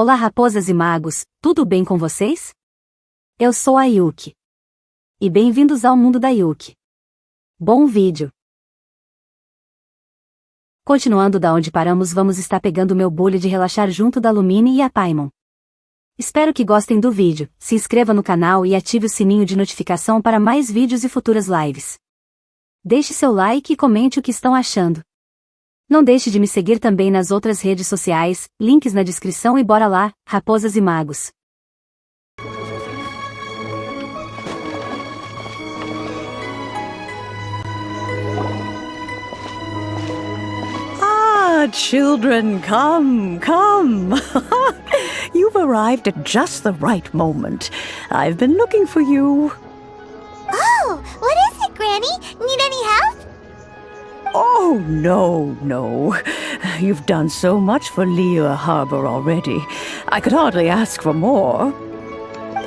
Olá raposas e magos, tudo bem com vocês? Eu sou a Yuki. E bem-vindos ao mundo da Yuki. Bom vídeo! Continuando da onde paramos, vamos estar pegando meu Bule de relaxar junto da Lumine e a Paimon. Espero que gostem do vídeo, se inscreva no canal e ative o sininho de notificação para mais vídeos e futuras lives. Deixe seu like e comente o que estão achando. Não deixe de me seguir também nas outras redes sociais, links na descrição e bora lá, raposas e magos. Children, come, come. You've arrived at just the right moment. I've been looking for you. Oh, what is it, Granny? Need any help? Oh, no. You've done so much for Ler Harbor already. I could hardly ask for more.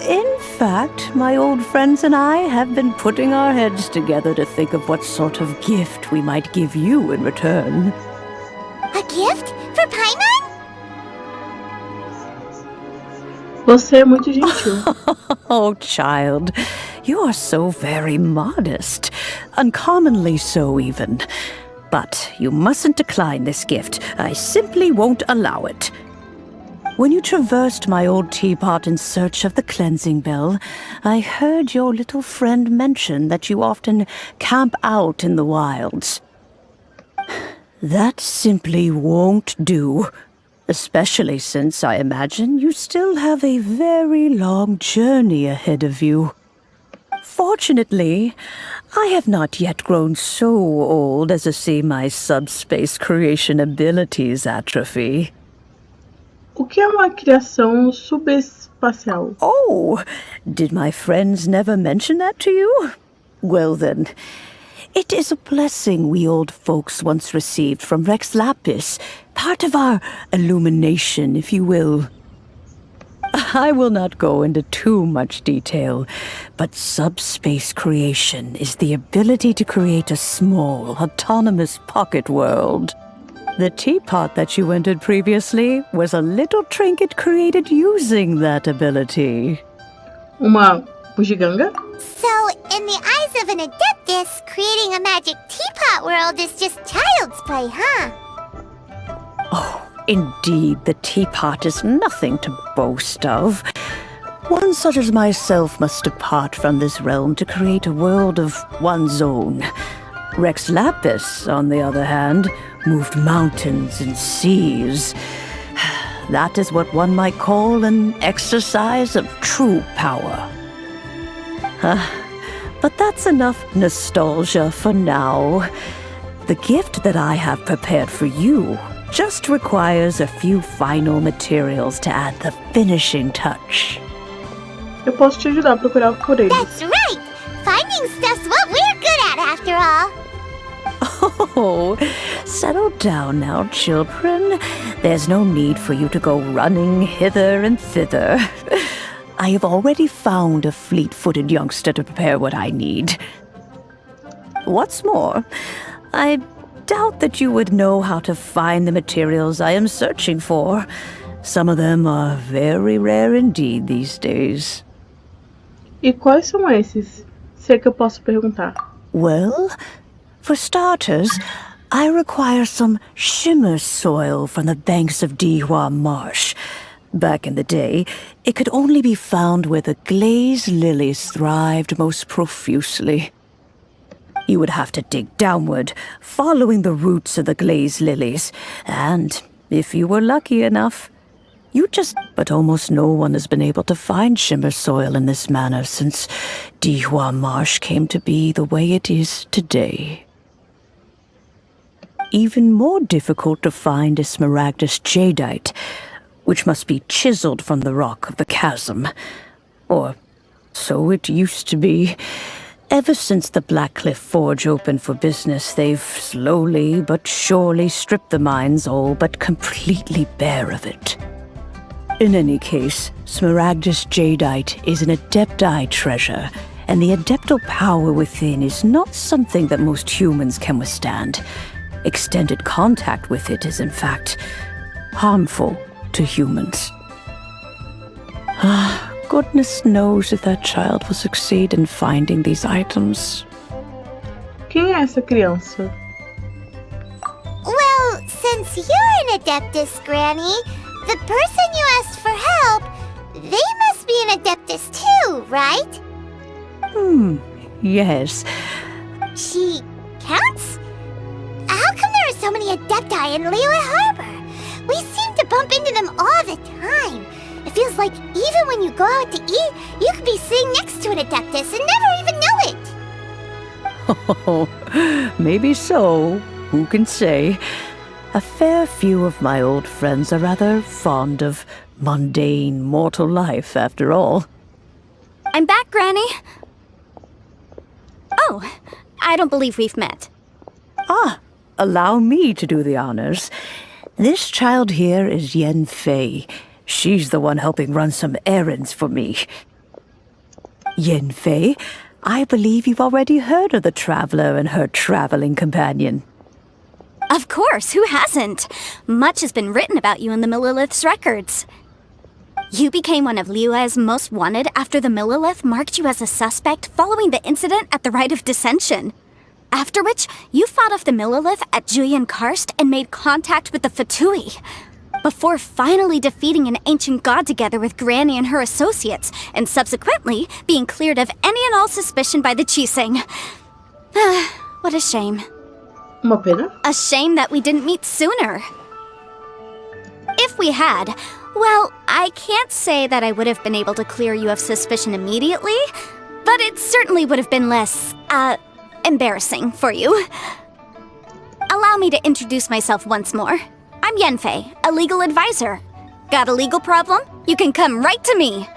In fact, my old friends and I have been putting our heads together to think of what sort of gift we might give you in return. A gift? For Paimon? Você é muito gentil. Oh, child, you are so very modest. Uncommonly so, even. But you mustn't decline this gift. I simply won't allow it. When you traversed my old teapot in search of the cleansing bell, I heard your little friend mention that you often camp out in the wilds. That simply won't do, especially since I imagine you still have a very long journey ahead of you. Fortunately, I have not yet grown so old as to see my subspace creation abilities atrophy. O que é uma criação subespacial? Oh, did my friends never mention that to you? Well then, it is a blessing we old folks once received from Rex Lapis, part of our illumination, if you will. I will not go into too much detail, but subspace creation is the ability to create a small, autonomous pocket world. The teapot that you entered previously was a little trinket created using that ability. Uma bugiganga? So, in the eyes of an adeptus, creating a magic teapot world is just child's play, huh? Oh, indeed, the teapot is nothing to boast of. One such as myself must depart from this realm to create a world of one's own. Rex Lapis, on the other hand, moved mountains and seas. That is what one might call an exercise of true power. But that's enough nostalgia for now. The gift that I have prepared for you just requires a few final materials to add the finishing touch. Eu posso te ajudar a procurar por eles. That's right! Finding stuff's what we're good at, after all. Oh, settle down now, children. There's no need for you to go running hither and thither. I have already found a fleet-footed youngster to prepare what I need. What's more, I doubt that you would know how to find the materials I am searching for. Some of them are very rare indeed these days. E quais são esses? Se é que eu posso perguntar. Well, for starters, I require some shimmer soil from the banks of Dihua Marsh. Back in the day, it could only be found where the glaze lilies thrived most profusely. You would have to dig downward, following the roots of the glaze lilies, and, if you were lucky enough, but almost no one has been able to find shimmer soil in this manner since Dihua Marsh came to be the way it is today. Even more difficult to find is smaragdus jadeite, which must be chiseled from the rock of the chasm. Or so it used to be. Ever since the Blackcliff Forge opened for business, they've slowly but surely stripped the mines all but completely bare of it. In any case, smaragdus jadeite is an adepti treasure, and the adeptal power within is not something that most humans can withstand. Extended contact with it is, in fact, harmful to humans. Goodness knows if that child will succeed in finding these items. Quem é essa criança? Well, since you're an Adeptus, Granny, the person you asked for help, they must be an Adeptus too, right? Yes. She counts? How come there are so many Adepti in Liyue Harbor? We seem to bump into them all the time. It feels like even when you go out to eat, you could be sitting next to an Adeptus and never even know it. Oh, maybe so. Who can say? A fair few of my old friends are rather fond of mundane mortal life, after all. I'm back, Granny. Oh, I don't believe we've met. Allow me to do the honors. This child here is Yanfei. She's the one helping run some errands for me. Yanfei, I believe you've already heard of the traveler and her traveling companion. Of course, who hasn't? Much has been written about you in the Millilith's records. You became one of Liyue's most wanted after the Millilith marked you as a suspect following the incident at the Rite of Dissension. After which, you fought off the Millilith at Julian Karst and made contact with the Fatui, before finally defeating an ancient god together with Granny and her associates, and subsequently being cleared of any and all suspicion by the Chiseng. What a shame. Uma pena? A shame that we didn't meet sooner. If we had, well, I can't say that I would have been able to clear you of suspicion immediately, but it certainly would have been less, embarrassing for you. Allow me to introduce myself once more. I'm Yanfei, a legal advisor. Got a legal problem? You can come right to me.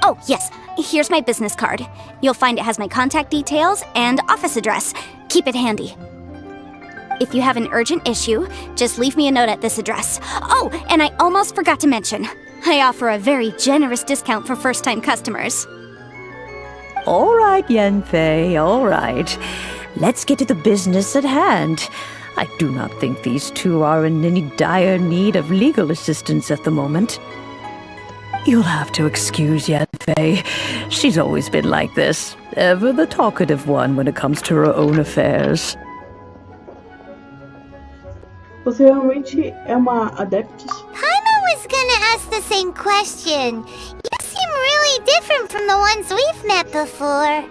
Oh, yes, here's my business card. You'll find it has my contact details and office address. Keep it handy. If you have an urgent issue, just leave me a note at this address. Oh, and I almost forgot to mention, I offer a very generous discount for first-time customers. All right, Yanfei, all right. Let's get to the business at hand. I do not think these two are in any dire need of legal assistance at the moment. You'll have to excuse Yanfei. She's always been like this, ever the talkative one when it comes to her own affairs. Você realmente é uma Adeptus? Paimon was gonna ask the same question. You seem really different from the ones we've met before.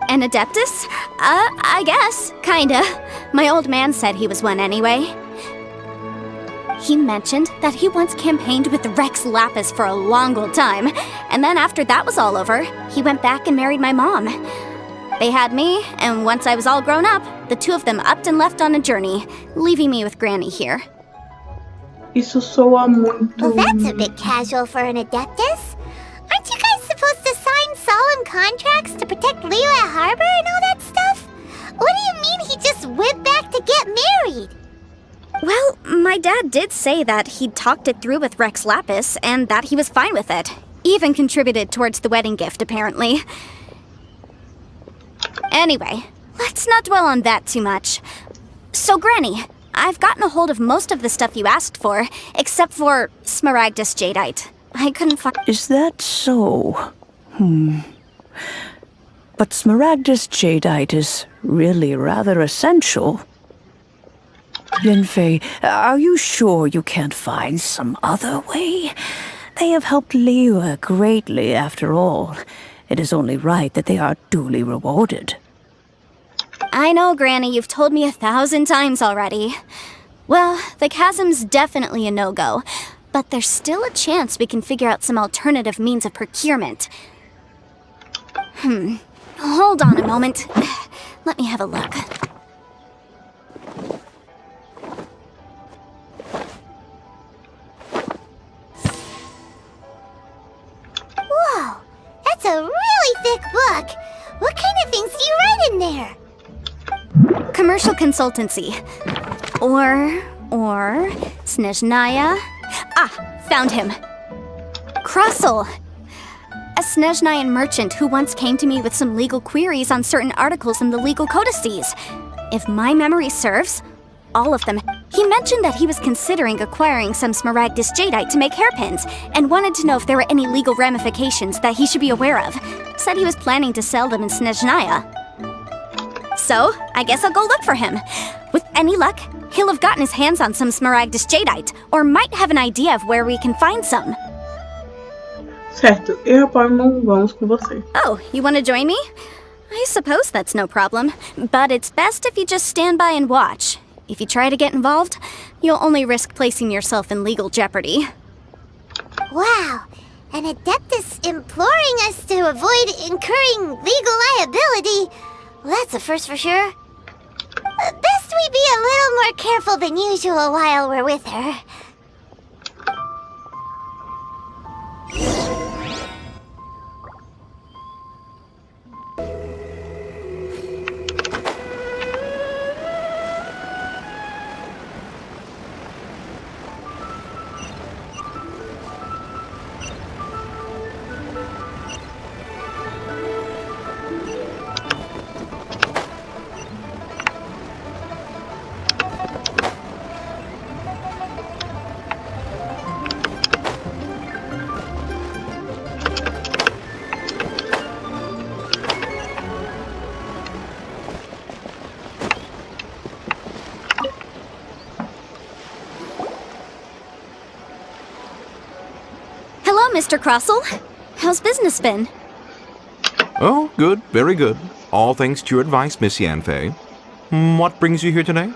An Adeptus? I guess. Kinda. My old man said he was one anyway. He mentioned that he once campaigned with Rex Lapis for a long old time, and then after that was all over, he went back and married my mom. They had me, and once I was all grown up, the two of them upped and left on a journey, leaving me with Granny here. Isso soa muito... Well, that's a bit casual for an Adeptus. Aren't you guys supposed to sign solemn contracts to protect Liyue Harbor and all that stuff? What do you mean he just went back to get married? Well, my dad did say that he'd talked it through with Rex Lapis, and that he was fine with it. Even contributed towards the wedding gift, apparently. Anyway, let's not dwell on that too much. So, Granny, I've gotten a hold of most of the stuff you asked for, except for Smaragdus Jadeite. I couldn't find... Is that so? But Smaragdus Jadeite is really rather essential. Yanfei, are you sure you can't find some other way? They have helped Liyue greatly, after all. It is only right that they are duly rewarded. I know, Granny, you've told me 1,000 times already. Well, the chasm's definitely a no-go, but there's still a chance we can figure out some alternative means of procurement. Hold on a moment. Let me have a look. Whoa, that's a really thick book. What kind of things do you write in there? Commercial consultancy. Or Snezhnaya. Found him. Crossel. A Snezhnayan merchant who once came to me with some legal queries on certain articles in the legal codices. If my memory serves, all of them. He He mentioned that he was considering acquiring some smaragdus jadeite to make hairpins, and wanted to know if there were any legal ramifications that he should be aware of. Said he was planning to sell them in Snezhnaya. So, I guess I'll go look for him. With any luck, he'll have gotten his hands on some smaragdus jadeite, or might have an idea of where we can find some. Certo, eu e a Paimon vamos com você. Oh, you want to join me? I suppose that's no problem, but it's best if you just stand by and watch. If you try to get involved, you'll only risk placing yourself in legal jeopardy. Wow, an adeptus imploring us to avoid incurring legal liability. Well, that's a first for sure. Best we be a little more careful than usual while we're with her. Hello, Mr. Crossell. How's business been? Oh, good, very good. All thanks to your advice, Miss Yanfei. What brings you here today?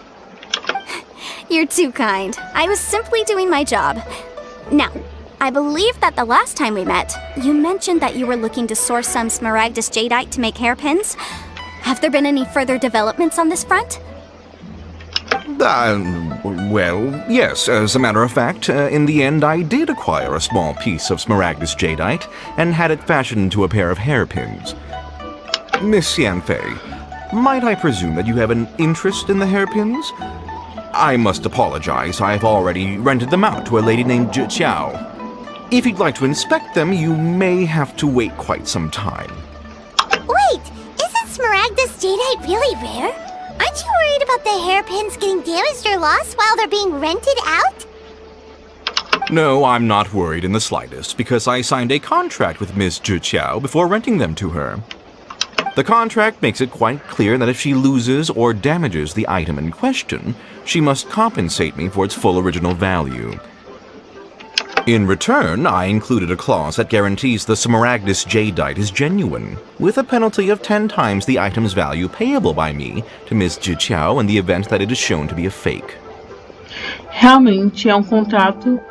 You're too kind. I was simply doing my job. Now, I believe that the last time we met, you mentioned that you were looking to source some smaragdus jadeite to make hairpins. Have there been any further developments on this front? Well, yes, as a matter of fact, in the end I did acquire a small piece of smaragdus jadeite and had it fashioned into a pair of hairpins. Miss Yanfei, might I presume that you have an interest in the hairpins? I must apologize, I've already rented them out to a lady named Zhi. If you'd like to inspect them, you may have to wait quite some time. Wait, isn't smaragdus jadeite really rare? Aren't you worried about the hairpins getting damaged or lost while they're being rented out? No, I'm not worried in the slightest, because I signed a contract with Miss Zhi before renting them to her. The contract makes it quite clear that if she loses or damages the item in question, she must compensate me for its full original value. In return, I included a clause that guarantees the smaragdus jadeite is genuine, with a penalty of 10 times the item's value payable by me to Miss Zhi in the event that it is shown to be a fake. Realmente é contrato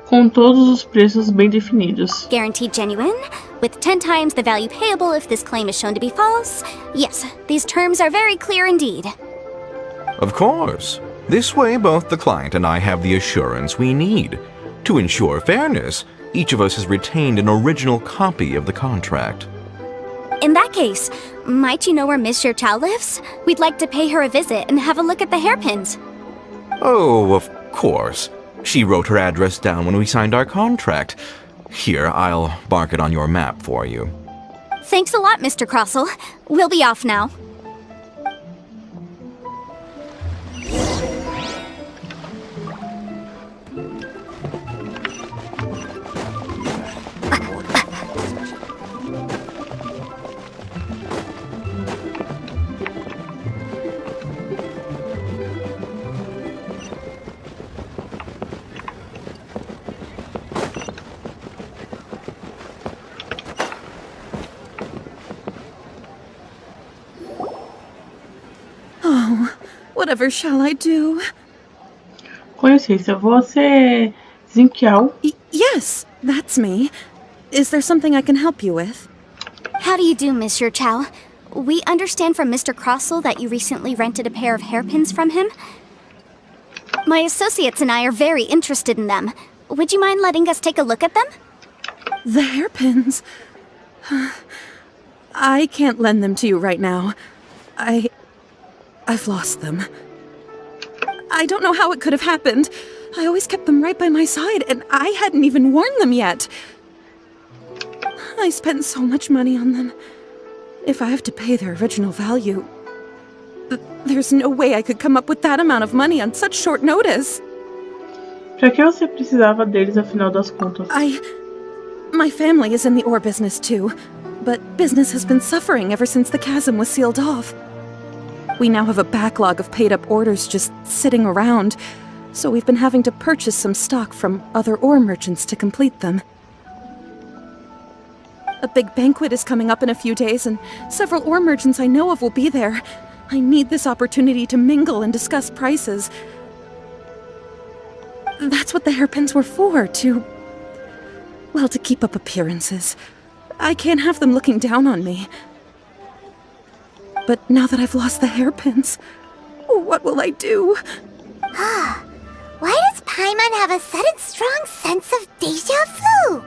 com todos os preços bem definidos. Guaranteed genuine, with 10 times the value payable if this claim is shown to be false. Yes, these terms are very clear indeed. Of course. This way, both the client and I have the assurance we need. To ensure fairness, each of us has retained an original copy of the contract. In that case, might you know where Miss Zhi lives? We'd like to pay her a visit and have a look at the hairpins. Oh, of course. She wrote her address down when we signed our contract. Here, I'll mark it on your map for you. Thanks a lot, Mr. Crossell. We'll be off now. Whatever shall I do? Com licença, você Zinkiao? Yes, that's me. Is there something I can help you with? How do you do, Monsieur Chow? We understand from Mr. Crossell that you recently rented a pair of hairpins from him. My associates and I are very interested in them. Would you mind letting us take a look at them? The hairpins? I can't lend them to you right now. I've lost them. I don't know how it could have happened. I always kept them right by my side, and I hadn't even worn them yet. I spent so much money on them. If I have to pay their original value, There's no way I could come up with that amount of money on such short notice. Pra que você precisava deles, afinal das contas? My family is in the ore business too, but business has been suffering ever since the chasm was sealed off. We now have a backlog of paid-up orders just sitting around, so we've been having to purchase some stock from other ore merchants to complete them. A big banquet is coming up in a few days, and several ore merchants I know of will be there. I need this opportunity to mingle and discuss prices. That's what the hairpins were for, to keep up appearances. I can't have them looking down on me. But now that I've lost the hairpins, what will I do? Why does Paimon have a sudden strong sense of déjà vu?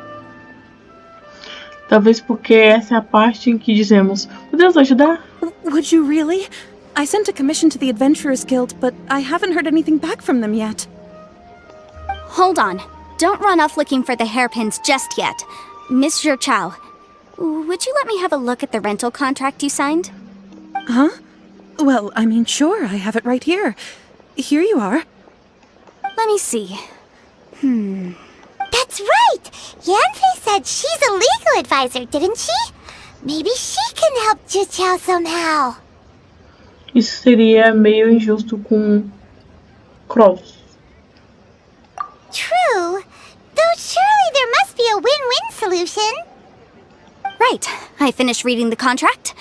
Talvez porque essa é a parte em que dizemos: podemos ajudar? Would you really? I sent a commission to the Adventurers Guild, but I haven't heard anything back from them yet. Hold on. Don't run off looking for the hairpins just yet. Miss Chow, would you let me have a look at the rental contract you signed? Huh? Well, I mean, sure, I have it right here. Here you are. Let me see. That's right! Yanfei said she's a legal advisor, didn't she? Maybe she can help Chow somehow. Isso seria meio injusto com Cross. True, though surely there must be a win-win solution. Right. I finished reading the contract.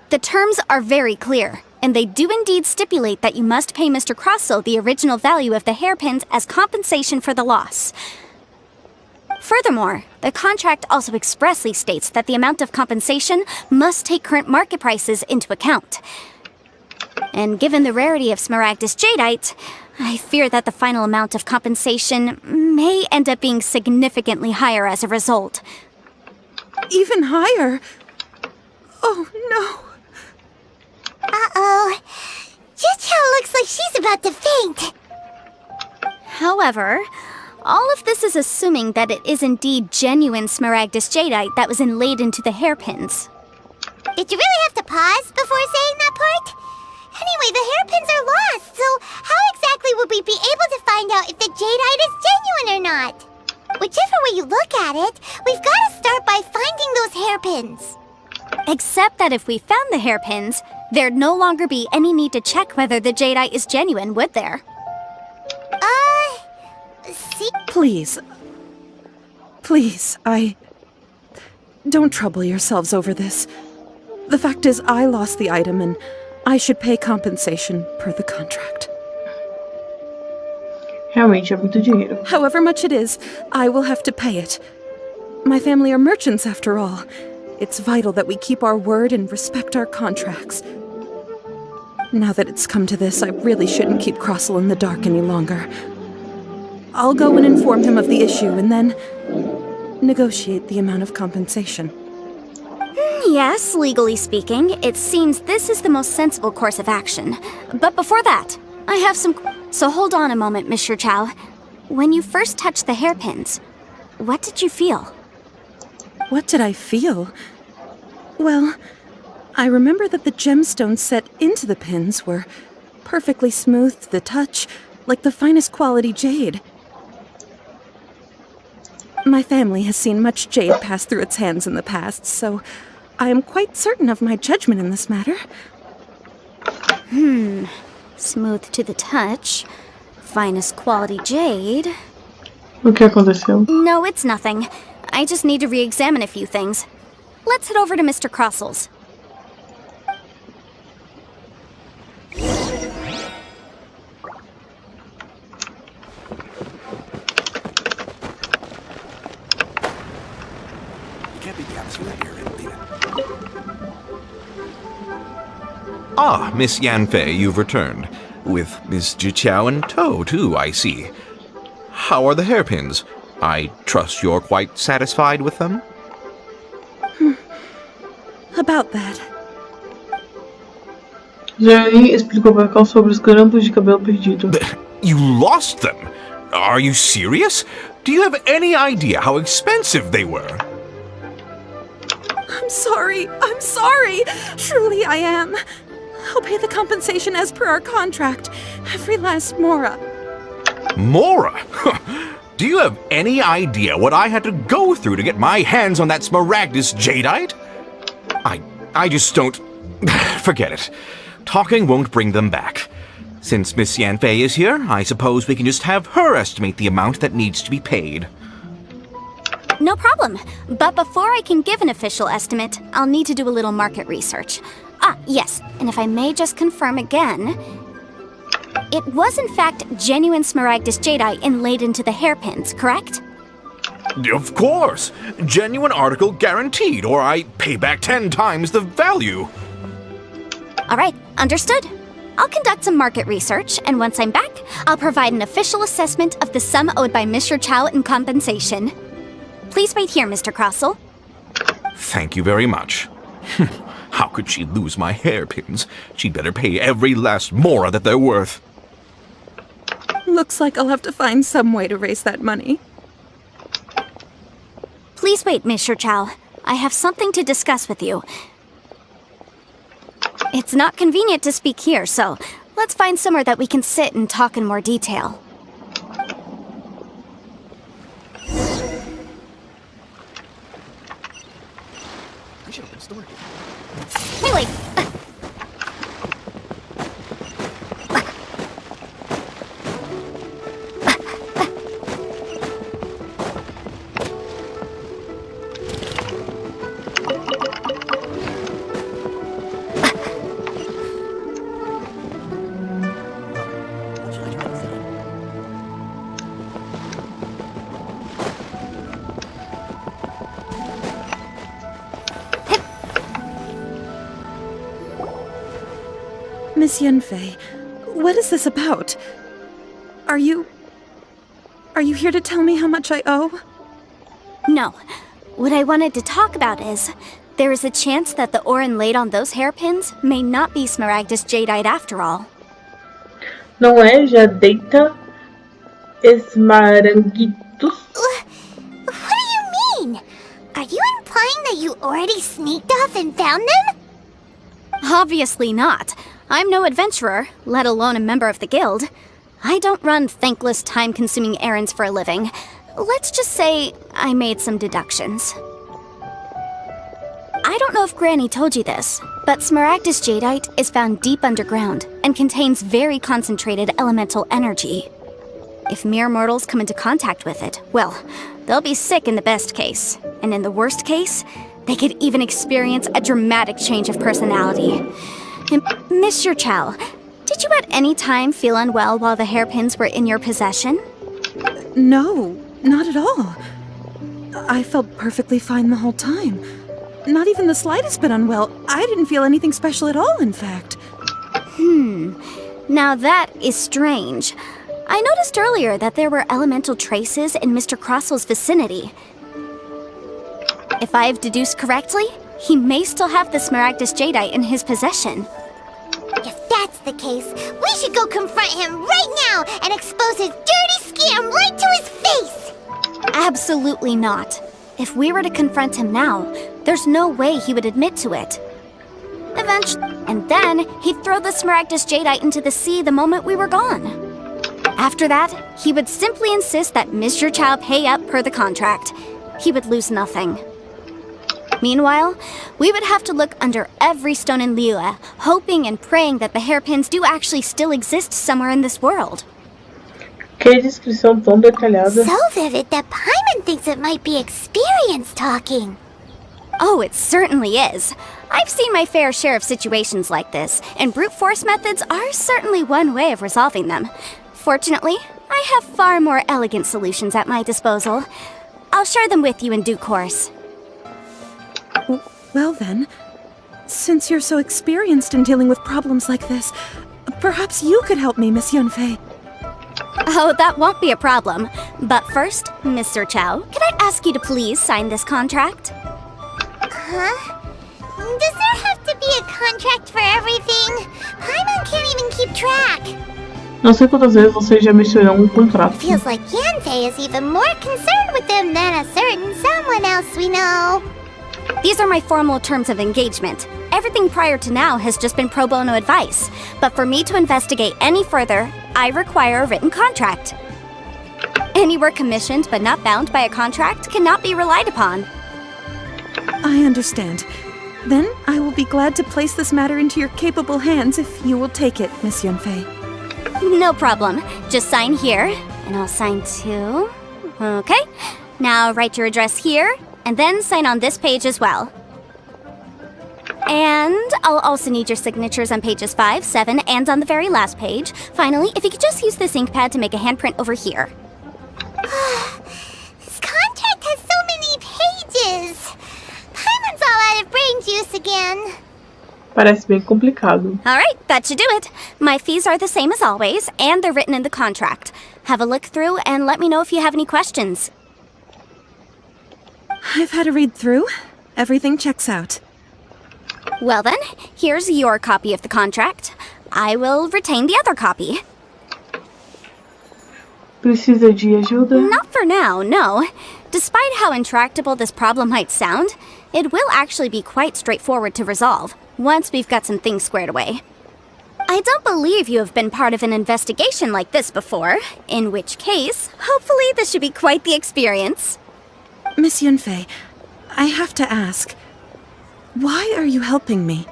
The terms are very clear, and they do indeed stipulate that you must pay Mr. Crossell the original value of the hairpins as compensation for the loss. Furthermore, the contract also expressly states that the amount of compensation must take current market prices into account. And given the rarity of Smaragdus Jadeite, I fear that the final amount of compensation may end up being significantly higher as a result. Even higher? Oh, no. Uh-oh. Chow looks like she's about to faint. However, all of this is assuming that it is indeed genuine Smaragdus Jadeite that was inlaid into the hairpins. Did you really have to pause before saying that part? Anyway, the hairpins are lost, so how exactly would we be able to find out if the Jadeite is genuine or not? Whichever way you look at it, we've got to start by finding those hairpins. Except that if we found the hairpins, there'd no longer be any need to check whether the Jadeite is genuine, would there? See? Please, don't trouble yourselves over this. The fact is, I lost the item and I should pay compensation per the contract. Realmente é muito dinheiro. However much it is, I will have to pay it. My family are merchants after all. It's vital that we keep our word and respect our contracts. Now that it's come to this, I really shouldn't keep Crossell in the dark any longer. I'll go and inform him of the issue and then negotiate the amount of compensation. Yes, legally speaking, it seems this is the most sensible course of action. But before that, I have some... So hold on a moment, Miss Chow. When you first touched the hairpins, what did you feel? What did I feel? Well, I remember that the gemstones set into the pins were perfectly smooth to the touch, like the finest quality jade. My family has seen much jade pass through its hands in the past, so I am quite certain of my judgment in this matter. Smooth to the touch. Finest quality jade. O que aconteceu? No, it's nothing. I just need to re-examine a few things. Let's head over to Mr. Crossell's. Ah, Miss Yanfei, you've returned. With Miss Chow in tow, too, I see. How are the hairpins? I trust you're quite satisfied with them? About that. Jenny explicou para Cal sobre os grampos de cabelo perdido. You lost them? Are you serious? Do you have any idea how expensive they were? I'm sorry. Truly I am. I'll pay the compensation as per our contract. Every last mora. Mora? Do you have any idea what I had to go through to get my hands on that Smaragdus jadeite? I just don't... Forget it. Talking won't bring them back. Since Miss Yanfei is here, I suppose we can just have her estimate the amount that needs to be paid. No problem. But before I can give an official estimate, I'll need to do a little market research. Ah, yes, and if I may just confirm again... It was in fact genuine Smaragdus jadeite inlaid into the hairpins, correct? Of course! Genuine article guaranteed, or I pay back 10 times the value. Alright, understood. I'll conduct some market research, and once I'm back, I'll provide an official assessment of the sum owed by Mr. Chow in compensation. Please wait here, Mr. Crossell. Thank you very much. How could she lose my hairpins? She'd better pay every last mora that they're worth. Looks like I'll have to find some way to raise that money. Please wait, Mr. Chow. I have something to discuss with you. It's not convenient to speak here, so let's find somewhere that we can sit and talk in more detail. Wait. Miss Yanfei, what is this about? Are you here to tell me how much I owe? No. What I wanted to talk about is, there is a chance that the ore inlaid on those hairpins may not be Smaragdus jadeite after all. Não é jadeita esmaranguitus? What do you mean? Are you implying that you already sneaked off and found them? Obviously not. I'm no adventurer, let alone a member of the guild. I don't run thankless, time-consuming errands for a living. Let's just say I made some deductions. I don't know if Granny told you this, but Smaragdus jadeite is found deep underground and contains very concentrated elemental energy. If mere mortals come into contact with it, well, they'll be sick in the best case. And in the worst case, they could even experience a dramatic change of personality. Mr. Chow, did you at any time feel unwell while the hairpins were in your possession? No, not at all. I felt perfectly fine the whole time. Not even the slightest bit unwell. I didn't feel anything special at all, in fact. Now that is strange. I noticed earlier that there were elemental traces in Mr. Crossell's vicinity. If I've deduced correctly, he may still have the Smaragdus jadeite in his possession. If that's the case, we should go confront him right now and expose his dirty scam right to his face! Absolutely not. If we were to confront him now, there's no way he would admit to it. Eventually, and then he'd throw the Smaragdus jadeite into the sea the moment we were gone. After that, he would simply insist that Mr. Chow pay up per the contract. He would lose nothing. Meanwhile, we would have to look under every stone in Liyue, hoping and praying that the hairpins do actually still exist somewhere in this world. Que descrição tão detalhada. So vivid that Paimon thinks it might be experience talking. Oh, it certainly is. I've seen my fair share of situations like this, and brute force methods are certainly one way of resolving them. Fortunately, I have far more elegant solutions at my disposal. I'll share them with you in due course. Well then, since you're so experienced in dealing with problems like this, perhaps you could help me, Miss Yanfei. Oh, that won't be a problem. But first, Mr. Chow, could I ask you to please sign this contract? Huh? Does there have to be a contract for everything? Paimon can't even keep track. Não sei quantas vezes vocês já mencionaram contrato. Feels like Yanfei is even more concerned with them than a certain someone else we know. These are my formal terms of engagement. Everything prior to now has just been pro bono advice, but for me to investigate any further, I require a written contract. Any work commissioned but not bound by a contract cannot be relied upon. I understand. Then I will be glad to place this matter into your capable hands if you will take it, Miss Yunfei. No problem. Just sign here, and I'll sign too. Okay. Now write your address here, and then sign on this page as well. And I'll also need your signatures on pages 5, 7, and on the very last page. Finally, if you could just use this ink pad to make a handprint over here. This contract has so many pages. Paimon's all out of brain juice again. Parece bem complicado. Alright, that should do it. My fees are the same as always, and they're written in the contract. Have a look through and let me know if you have any questions. I've had a read through. Everything checks out. Well then, here's your copy of the contract. I will retain the other copy. Precisa de ajuda? Not for now, no. Despite how intractable this problem might sound, it will actually be quite straightforward to resolve, once we've got some things squared away. I don't believe you have been part of an investigation like this before, in which case, hopefully this should be quite the experience. Miss Yunfei, I have to ask, why are you helping me?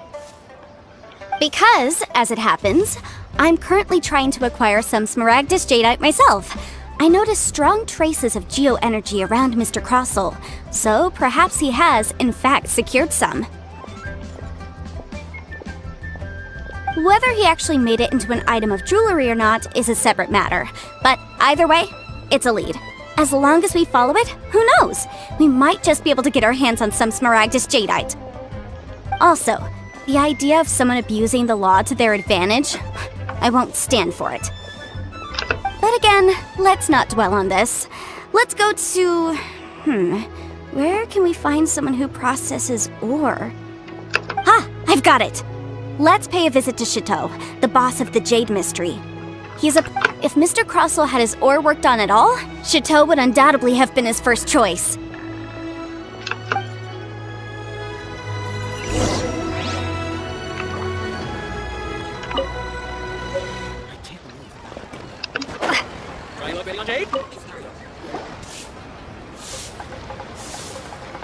Because, as it happens, I'm currently trying to acquire some Smaragdus Jadeite myself. I noticed strong traces of geoenergy around Mr. Crossel, so perhaps he has, in fact, secured some. Whether he actually made it into an item of jewelry or not is a separate matter, but either way, it's a lead. As long as we follow it, who knows? We might just be able to get our hands on some Smaragdus Jadeite. Also, the idea of someone abusing the law to their advantage, I won't stand for it. But again, let's not dwell on this. Let's go to... where can we find someone who processes ore? Ha! I've got it! Let's pay a visit to Chateau, the boss of the Jade Mystery. If Mr. Crossel had his ore worked on at all, Chateau would undoubtedly have been his first choice.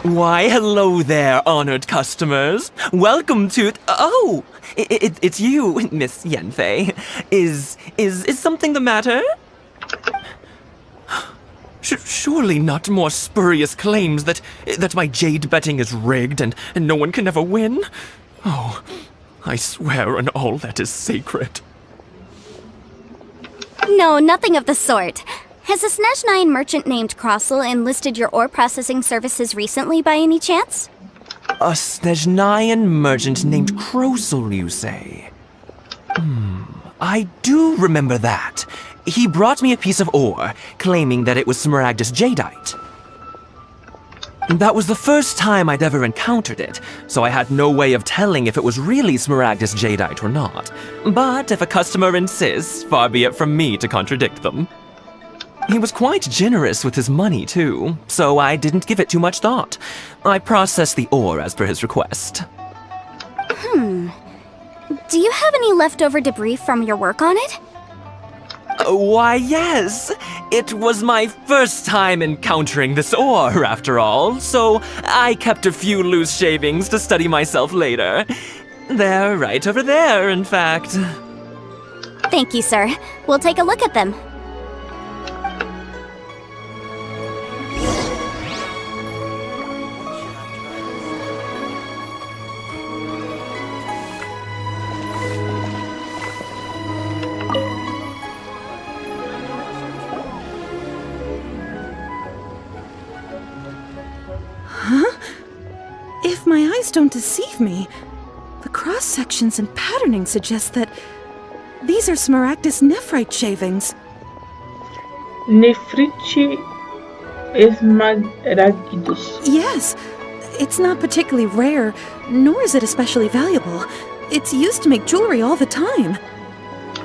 Why, hello there, honored customers. Welcome to... Oh, it's you, Miss Yunfei. Is something the matter? Surely not more spurious claims that my jade betting is rigged and no one can ever win? Oh, I swear on all that is sacred. No, nothing of the sort. Has a Snezhnyan merchant named Crossel enlisted your ore processing services recently by any chance? A Snezhnyan merchant named Crossel, you say? I do remember that. He brought me a piece of ore, claiming that it was Smaragdus Jadeite. That was the first time I'd ever encountered it, so I had no way of telling if it was really Smaragdus Jadeite or not. But if a customer insists, far be it from me to contradict them. He was quite generous with his money, too, so I didn't give it too much thought. I processed the ore as per his request. Do you have any leftover debris from your work on it? Why, yes. It was my first time encountering this ore, after all, so I kept a few loose shavings to study myself later. They're right over there, in fact. Thank you, sir. We'll take a look at them. If my eyes don't deceive me, the cross-sections and patterning suggest that these are Smaragdus nephrite shavings. Nefrite esmeraldus. Yes, it's not particularly rare, nor is it especially valuable. It's used to make jewelry all the time.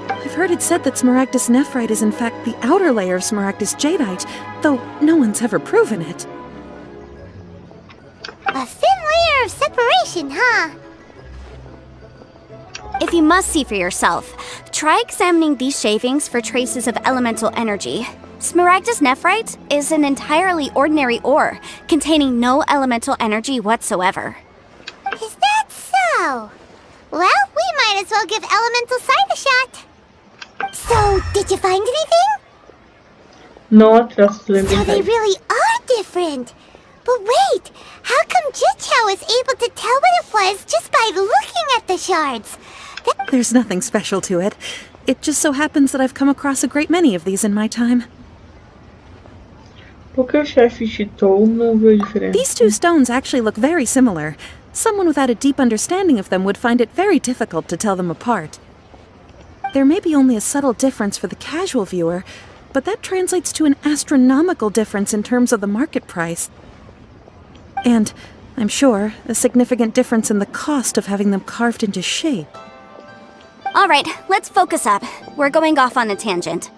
I've heard it said that Smaragdus nephrite is in fact the outer layer of Smaragdus Jadeite, though no one's ever proven it. A thin layer of separation, huh? if you must see for yourself, try examining these shavings for traces of elemental energy. Smaragdus nephrite is an entirely ordinary ore, containing no elemental energy whatsoever. Is that so? Well, we might as well give elemental sight a shot. So, did you find anything? Não há traços So they elementais. really are different. But wait, how come Jichao was able to tell what it was just by looking at the shards? There's nothing special to it. It just so happens that I've come across a great many of these in my time. Por que o chefe Chitou não viu a diferença? These two stones actually look very similar. Someone without a deep understanding of them would find it very difficult to tell them apart. There may be only a subtle difference for the casual viewer, but that translates to an astronomical difference in terms of the market price. And, I'm sure, a significant difference in the cost of having them carved into shape. Alright, let's focus up. We're going off on a tangent.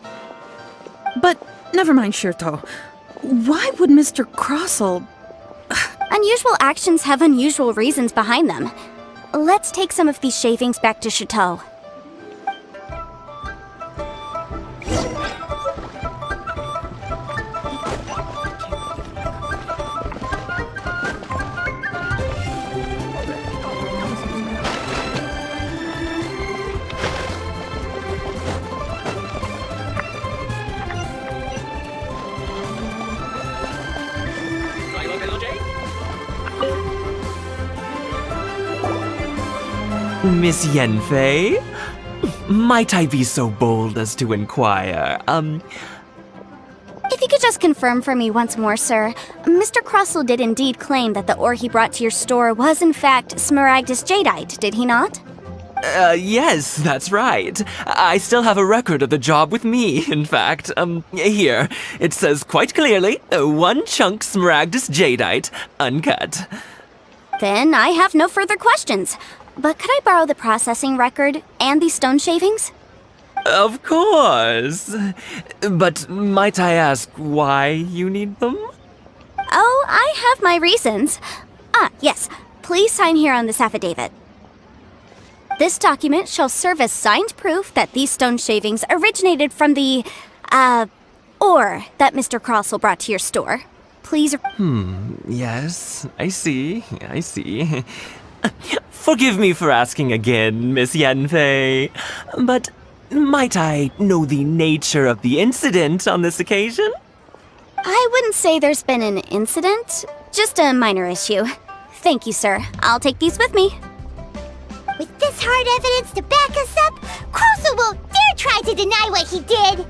But, never mind, Shirto. Why would Mr. Crossell... Unusual actions have unusual reasons behind them. Let's take some of these shavings back to Chateau. Miss Yanfei? Might I be so bold as to inquire, If you could just confirm for me once more, sir. Mr. Crossell did indeed claim that the ore he brought to your store was in fact Smaragdus jadeite, did he not? Yes, that's right. I still have a record of the job with me, in fact. Here. It says quite clearly, 1 chunk Smaragdus jadeite, uncut. Then I have no further questions. But could I borrow the processing record and these stone shavings? Of course. But might I ask why you need them? Oh, I have my reasons. Yes. Please sign here on this affidavit. This document shall serve as signed proof that these stone shavings originated from the, ore that Mr. Crossell brought to your store. Please... Yes, I see. Forgive me for asking again, Miss Yanfei, but might I know the nature of the incident on this occasion? I wouldn't say there's been an incident, just a minor issue. Thank you, sir. I'll take these with me. With this hard evidence to back us up, Crossell won't dare try to deny what he did.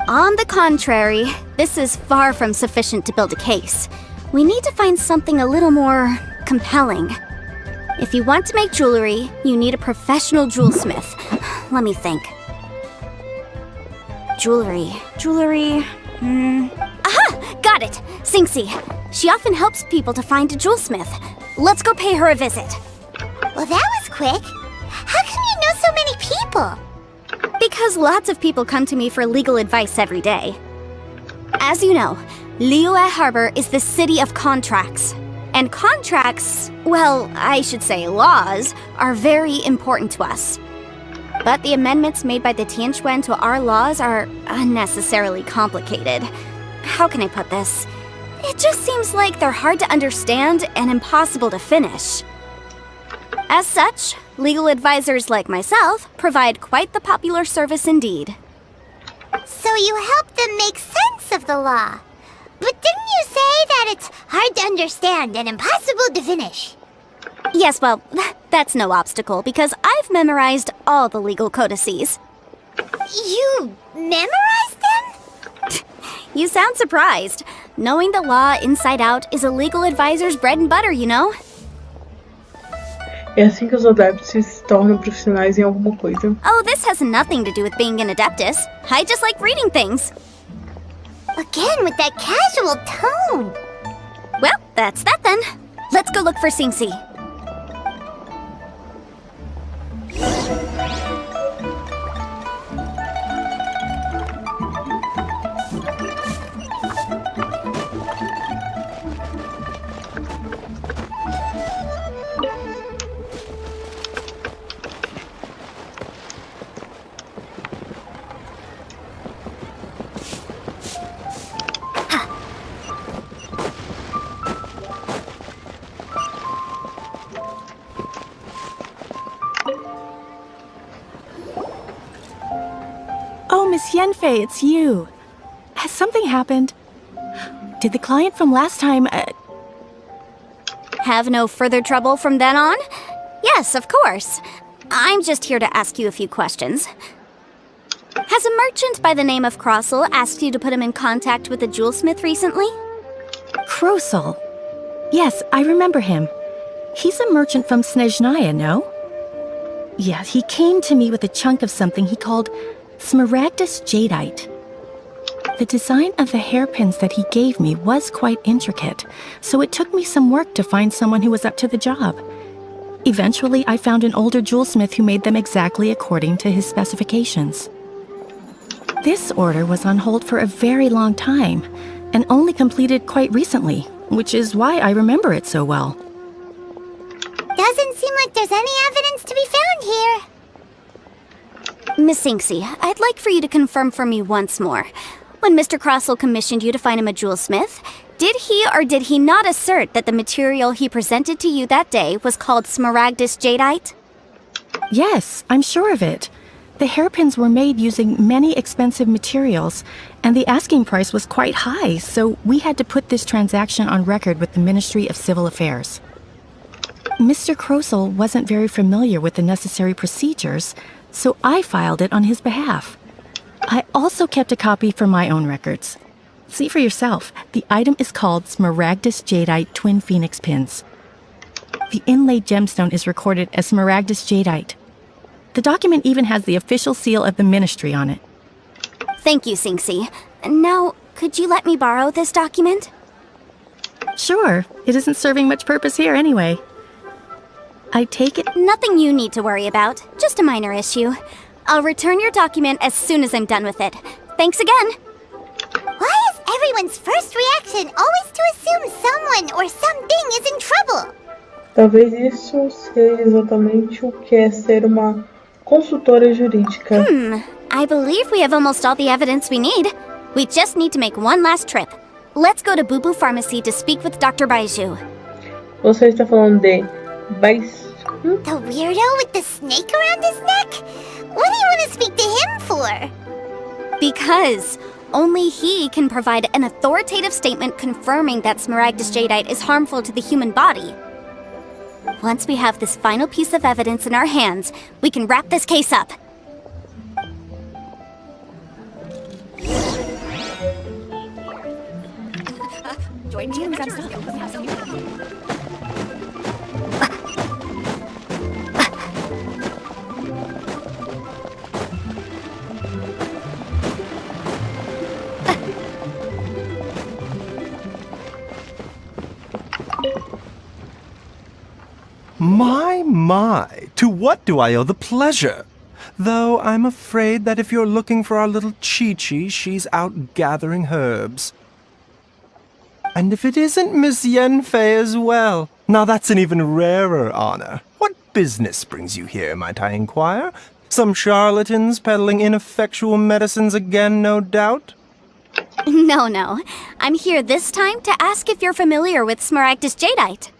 On the contrary, this is far from sufficient to build a case. We need to find something a little more compelling. If you want to make jewelry, you need a professional jewelsmith. Let me think. Jewelry. Aha! Got it! Singxi. She often helps people to find a jewelsmith. Let's go pay her a visit. Well, that was quick. How come you know so many people? Because lots of people come to me for legal advice every day. As you know, Liyue Harbor is the city of contracts. And contracts, well, I should say laws, are very important to us. But the amendments made by the Tianquan to our laws are unnecessarily complicated. How can I put this? It just seems like they're hard to understand and impossible to finish. As such, legal advisors like myself provide quite the popular service indeed. So you help them make sense of the law. But didn't you say that it's hard to understand and impossible to finish? Yes, well, that's no obstacle because I've memorized all the legal codices. You memorized them? You sound surprised. Knowing the law inside out is a legal advisor's bread and butter, you know? É assim que os adeptos se tornam profissionais em alguma coisa. Oh, this has nothing to do with being an adeptus. I just like reading things. Again with that casual tone. Well, that's that then. Let's go look for Singxi. Miss Yenfei, it's you. Has something happened? Did the client from last time, Have no further trouble from then on? Yes, of course. I'm just here to ask you a few questions. Has a merchant by the name of Crossel asked you to put him in contact with a jewelsmith recently? Crossel? Yes, I remember him. He's a merchant from Snezhnaya, no? Yeah, he came to me with a chunk of something he called Smaragdus Jadeite. The design of the hairpins that he gave me was quite intricate, so it took me some work to find someone who was up to the job. Eventually, I found an older jewelsmith who made them exactly according to his specifications. This order was on hold for a very long time, and only completed quite recently, which is why I remember it so well. Doesn't seem like there's any evidence to be found here. Miss Inksy, I'd like for you to confirm for me once more. When Mr. Crossel commissioned you to find him a jewelsmith, did he or did he not assert that the material he presented to you that day was called Smaragdus Jadeite? Yes, I'm sure of it. The hairpins were made using many expensive materials, and the asking price was quite high, so we had to put this transaction on record with the Ministry of Civil Affairs. Mr. Crossel wasn't very familiar with the necessary procedures, so I filed it on his behalf. I also kept a copy for my own records. See for yourself, the item is called Smaragdus Jadeite Twin Phoenix Pins. The inlaid gemstone is recorded as Smaragdus Jadeite. The document even has the official seal of the ministry on it. Thank you, Sinksy. Now, could you let me borrow this document? Sure, it isn't serving much purpose here anyway. I take it... Nothing you need to worry about, just a minor issue. I'll return your document as soon as I'm done with it. Thanks again! Why is everyone's first reaction always to assume someone or something is in trouble? Talvez isso seja exatamente o que é ser uma consultora jurídica. I believe we have almost all the evidence we need. We just need to make one last trip. Let's go to Bubu Pharmacy to speak with Dr. Baiju. Você está falando de The weirdo with the snake around his neck? What do you want to speak to him for? Because only he can provide an authoritative statement confirming that Smaragdus Jadeite is harmful to the human body. Once we have this final piece of evidence in our hands, we can wrap this case up. My, to what do I owe the pleasure? Though I'm afraid that if you're looking for our little Chi-Chi, she's out gathering herbs. And if it isn't Miss Yenfei as well, now that's an even rarer honor. What business brings you here, might I inquire? Some charlatans peddling ineffectual medicines again, no doubt? No. I'm here this time to ask if you're familiar with Smaragdus Jadeite.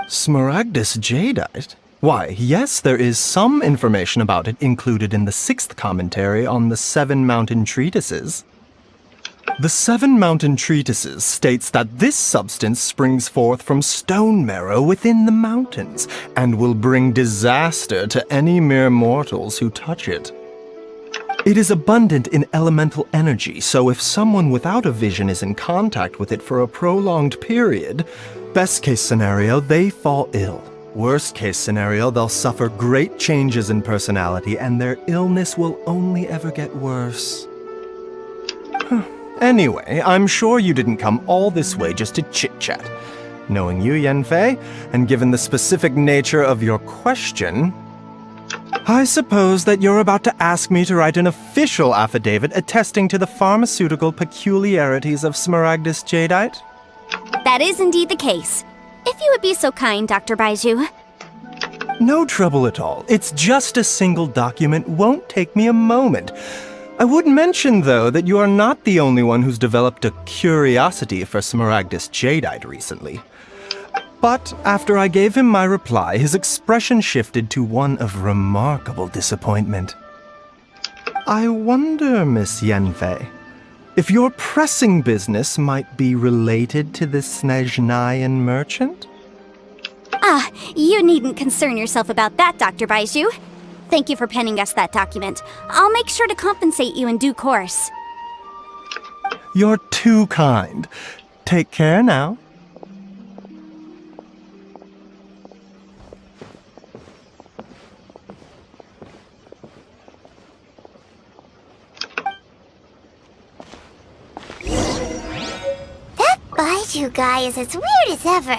Smaragdus Jadeite? Why, yes, there is some information about it included in the 6th commentary on the 7 Mountain Treatises. The 7 Mountain Treatises states that this substance springs forth from stone marrow within the mountains, and will bring disaster to any mere mortals who touch it. It is abundant in elemental energy, so if someone without a vision is in contact with it for a prolonged period, best case scenario, they fall ill. Worst case scenario, they'll suffer great changes in personality and their illness will only ever get worse. Anyway, I'm sure you didn't come all this way just to chit-chat. Knowing you, Yenfei, and given the specific nature of your question, I suppose that you're about to ask me to write an official affidavit attesting to the pharmaceutical peculiarities of Smaragdus Jadeite? That is indeed the case. If you would be so kind, Dr. Baiju. No trouble at all. It's just a single document. Won't take me a moment. I would mention, though, that you are not the only one who's developed a curiosity for Smaragdus Jadeite recently. But after I gave him my reply, his expression shifted to one of remarkable disappointment. I wonder, Miss Yenfei, if your pressing business might be related to the Snezhnayan merchant? Ah, you needn't concern yourself about that, Dr. Baizhu. Thank you for penning us that document. I'll make sure to compensate you in due course. You're too kind. Take care now. That Baizhu guy is as weird as ever.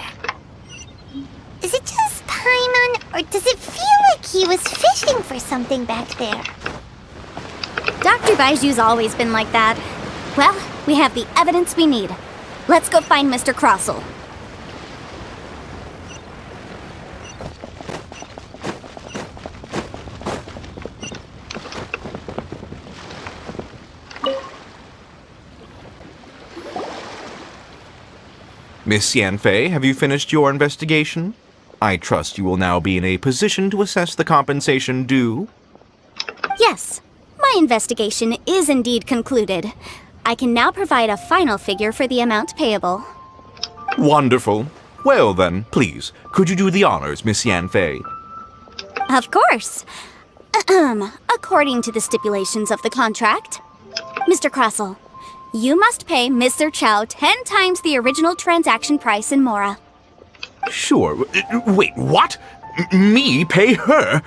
Is it just Paimon, or does it feel like he was fishing for something back there? Dr. Baiju's always been like that. Well, we have the evidence we need. Let's go find Mr. Crossell. Miss Yanfei, have you finished your investigation? I trust you will now be in a position to assess the compensation due. Yes, my investigation is indeed concluded. I can now provide a final figure for the amount payable. Wonderful. Well then, please, could you do the honors, Miss Yanfei? Of course. According to the stipulations of the contract, Mr. Crossell, you must pay Mr. Chow 10 times the original transaction price in Mora. Sure. Wait, what? Me pay her?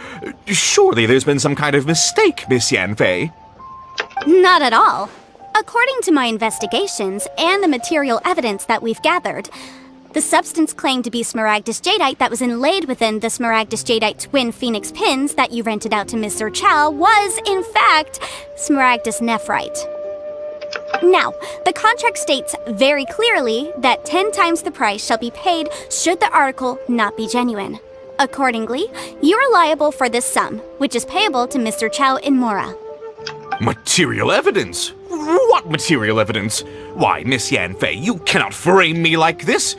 Surely there's been some kind of mistake, Miss Yanfei. Not at all. According to my investigations and the material evidence that we've gathered, the substance claimed to be smaragdus jadeite that was inlaid within the smaragdus jadeite twin phoenix pins that you rented out to Mr. Chow was, in fact, smaragdus nephrite. Now, the contract states very clearly that 10 times the price shall be paid should the article not be genuine. Accordingly, you are liable for this sum, which is payable to Mr. Chow in Mora. Material evidence? What material evidence? Why, Miss Yanfei, you cannot frame me like this!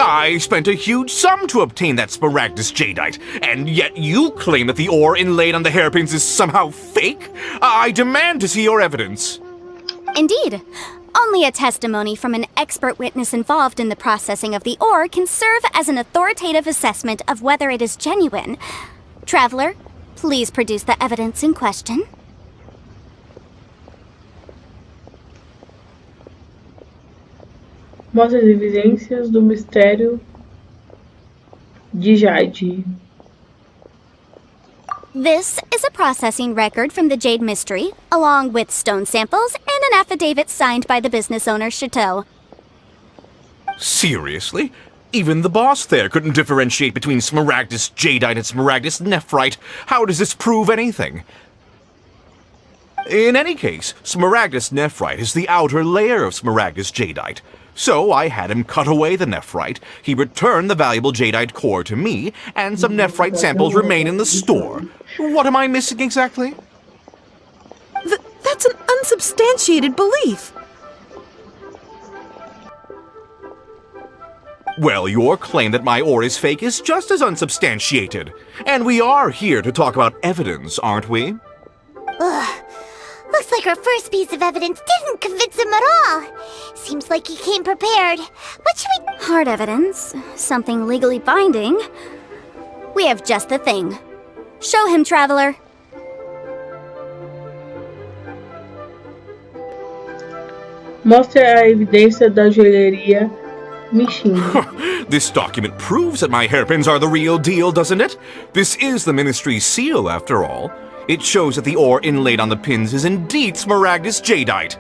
I spent a huge sum to obtain that smaragdus jadeite, and yet you claim that the ore inlaid on the hairpins is somehow fake? I demand to see your evidence. Indeed. Only a testimony from an expert witness involved in the processing of the ore can serve as an authoritative assessment of whether it is genuine. Traveler, please produce the evidence in question. Mostra as evidências do mistério de Jade. This is a processing record from the Jade Mystery, along with stone samples and an affidavit signed by the business owner, Chateau. Seriously? Even the boss there couldn't differentiate between smaragdus jadeite and smaragdus nephrite. How does this prove anything? In any case, smaragdus nephrite is the outer layer of smaragdus jadeite. So I had him cut away the nephrite, he returned the valuable jadeite core to me, and some nephrite samples remain in the store. What am I missing exactly? That's an unsubstantiated belief. Well, your claim that my ore is fake is just as unsubstantiated. And we are here to talk about evidence, aren't we? Ugh. Looks like our first piece of evidence didn't convince him at all. Seems like he came prepared. What should we... Hard evidence. Something legally binding. We have just the thing. Show him, Traveler. Mostre a evidência da joalheria Michin. This document proves that my hairpins are the real deal, doesn't it? This is the Ministry's seal, after all. It shows that the ore inlaid on the pins is indeed smaragdus jadeite.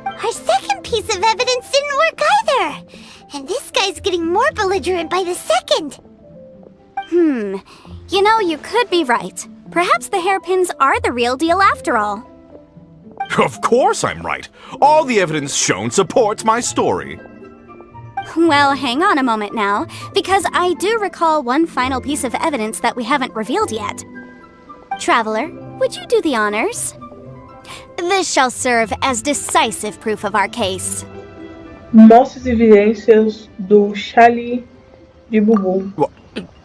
Our second piece of evidence didn't work either. And this guy's getting more belligerent by the second. You know, you could be right. Perhaps the hairpins are the real deal after all. Of course I'm right. All the evidence shown supports my story. Well, hang on a moment now, because I do recall one final piece of evidence that we haven't revealed yet. Traveler, would you do the honors? This shall serve as decisive proof of our case. Mostra as evidências do chale de Bubu.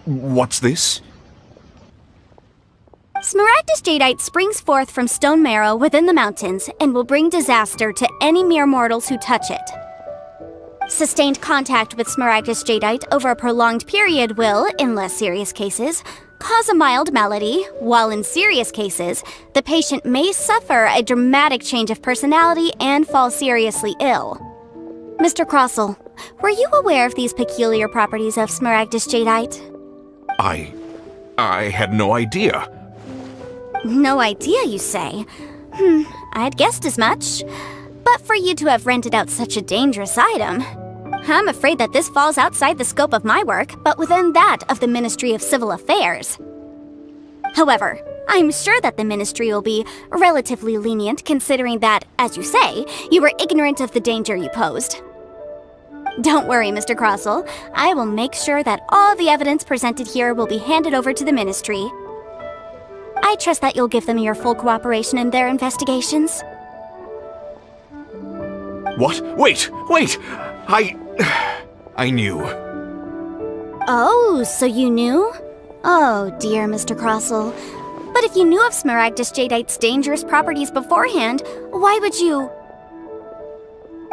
What's this? Smaragdus jadeite springs forth from stone marrow within the mountains and will bring disaster to any mere mortals who touch it. Sustained contact with Smaragdus jadeite over a prolonged period will, in less serious cases, cause a mild malady, while in serious cases, the patient may suffer a dramatic change of personality and fall seriously ill. Mr. Crossell, were you aware of these peculiar properties of Smaragdus jadeite? I had no idea. No idea, you say? I'd guessed as much. But for you to have rented out such a dangerous item, I'm afraid that this falls outside the scope of my work, but within that of the Ministry of Civil Affairs. However, I'm sure that the Ministry will be relatively lenient considering that, as you say, you were ignorant of the danger you posed. Don't worry, Mr. Crossell. I will make sure that all the evidence presented here will be handed over to the Ministry. I trust that you'll give them your full cooperation in their investigations. What? Wait! I knew. Oh, so you knew? Oh, dear Mr. Crossell. But if you knew of Smaragdus jadeite's dangerous properties beforehand, why would you...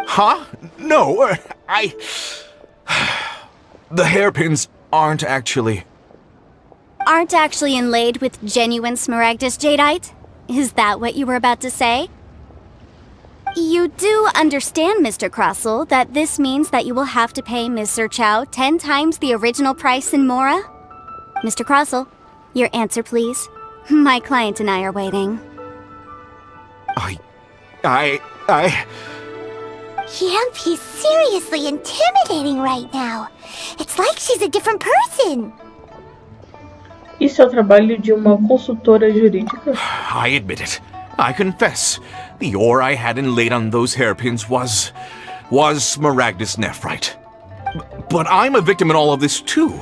Huh? No, The hairpins aren't actually... Aren't actually inlaid with genuine Smaragdus jadeite? Is that what you were about to say? You do understand, Mr. Crossell, that this means that you will have to pay Ms. Sir Chow 10 times the original price in Mora? Mr. Crossell, your answer, please. My client and I are waiting. Yanfei's seriously intimidating right now. It's like she's a different person. Isso é o trabalho de uma consultora jurídica? I admit it. I confess. The ore I had inlaid on those hairpins was Smaragdus nephrite. But I'm a victim in all of this too.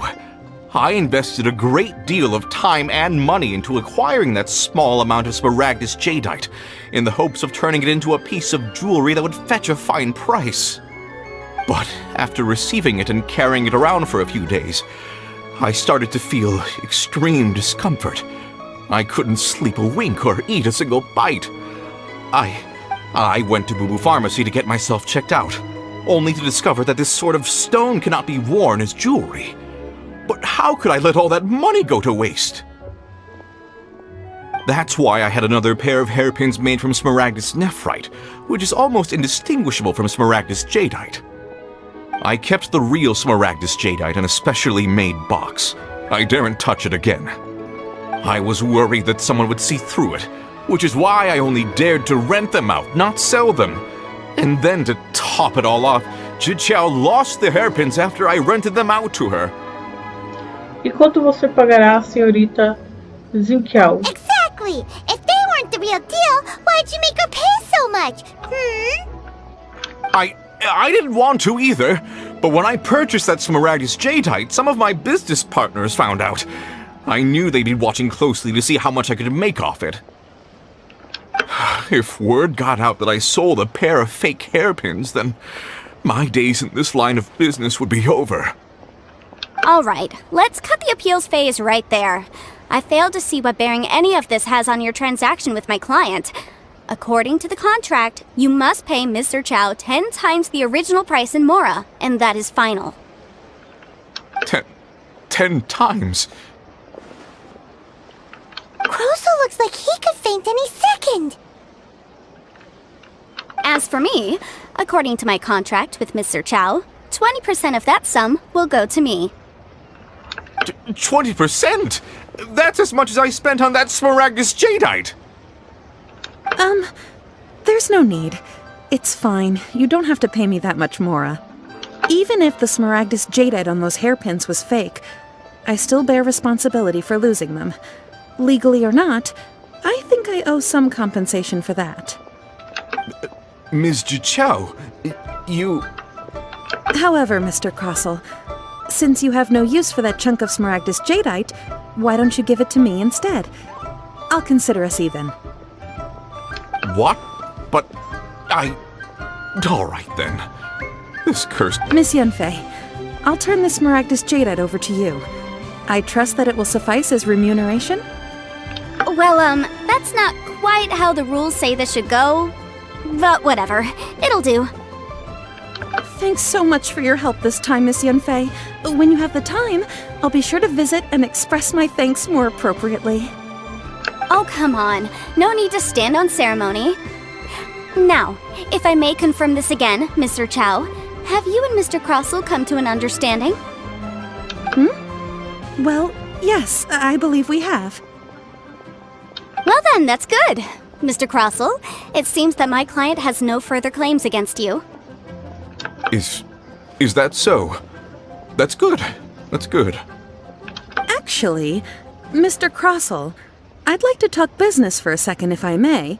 I invested a great deal of time and money into acquiring that small amount of Smaragdus jadeite, in the hopes of turning it into a piece of jewelry that would fetch a fine price. But after receiving it and carrying it around for a few days, I started to feel extreme discomfort. I couldn't sleep a wink or eat a single bite. I went to Bule Pharmacy to get myself checked out, only to discover that this sort of stone cannot be worn as jewelry. But how could I let all that money go to waste? That's why I had another pair of hairpins made from Smaragdus nephrite, which is almost indistinguishable from Smaragdus jadeite. I kept the real Smaragdus jadeite in a specially made box. I daren't touch it again. I was worried that someone would see through it, which is why I only dared to rent them out, not sell them. And then to top it all off, Jiqiao lost the hairpins after I rented them out to her. E quanto você pagará a senhorita Zinqiao? Exactly! If they weren't the real deal, why'd you make her pay so much? I didn't want to either, but when I purchased that Smaragdus jadeite, some of my business partners found out. I knew they'd be watching closely to see how much I could make off it. If word got out that I sold a pair of fake hairpins, then my days in this line of business would be over. All right, let's cut the appeals phase right there. I failed to see what bearing any of this has on your transaction with my client. According to the contract, you must pay Ms. Sir Chow 10 times the original price in Mora, and that is final. 10 times? Crossell looks like he could faint any second. As for me, according to my contract with Ms. Sir Chow, 20% of that sum will go to me. 20%? That's as much as I spent on that Smaragdus jadeite! There's no need. It's fine. You don't have to pay me that much, Mora. Even if the Smaragdus jadeite on those hairpins was fake, I still bear responsibility for losing them. Legally or not, I think I owe some compensation for that. Ms. Jiqiao, you... However, Mr. Crossell, since you have no use for that chunk of Smaragdus jadeite, why don't you give it to me instead? I'll consider us even. What? But all right then. This cursed... Miss Yanfei, I'll turn the Smaragdus jadeite over to you. I trust that it will suffice as remuneration? Well, that's not quite how the rules say this should go. But whatever, it'll do. Thanks so much for your help this time, Miss Yanfei. When you have the time, I'll be sure to visit and express my thanks more appropriately. Oh, come on. No need to stand on ceremony. Now, if I may confirm this again, Mr. Chow, have you and Mr. Crossell come to an understanding? Well, yes, I believe we have. Well then, that's good. Mr. Crossell, it seems that my client has no further claims against you. Is that so? That's good. That's good. Actually, Mr. Crossell, I'd like to talk business for a second if I may.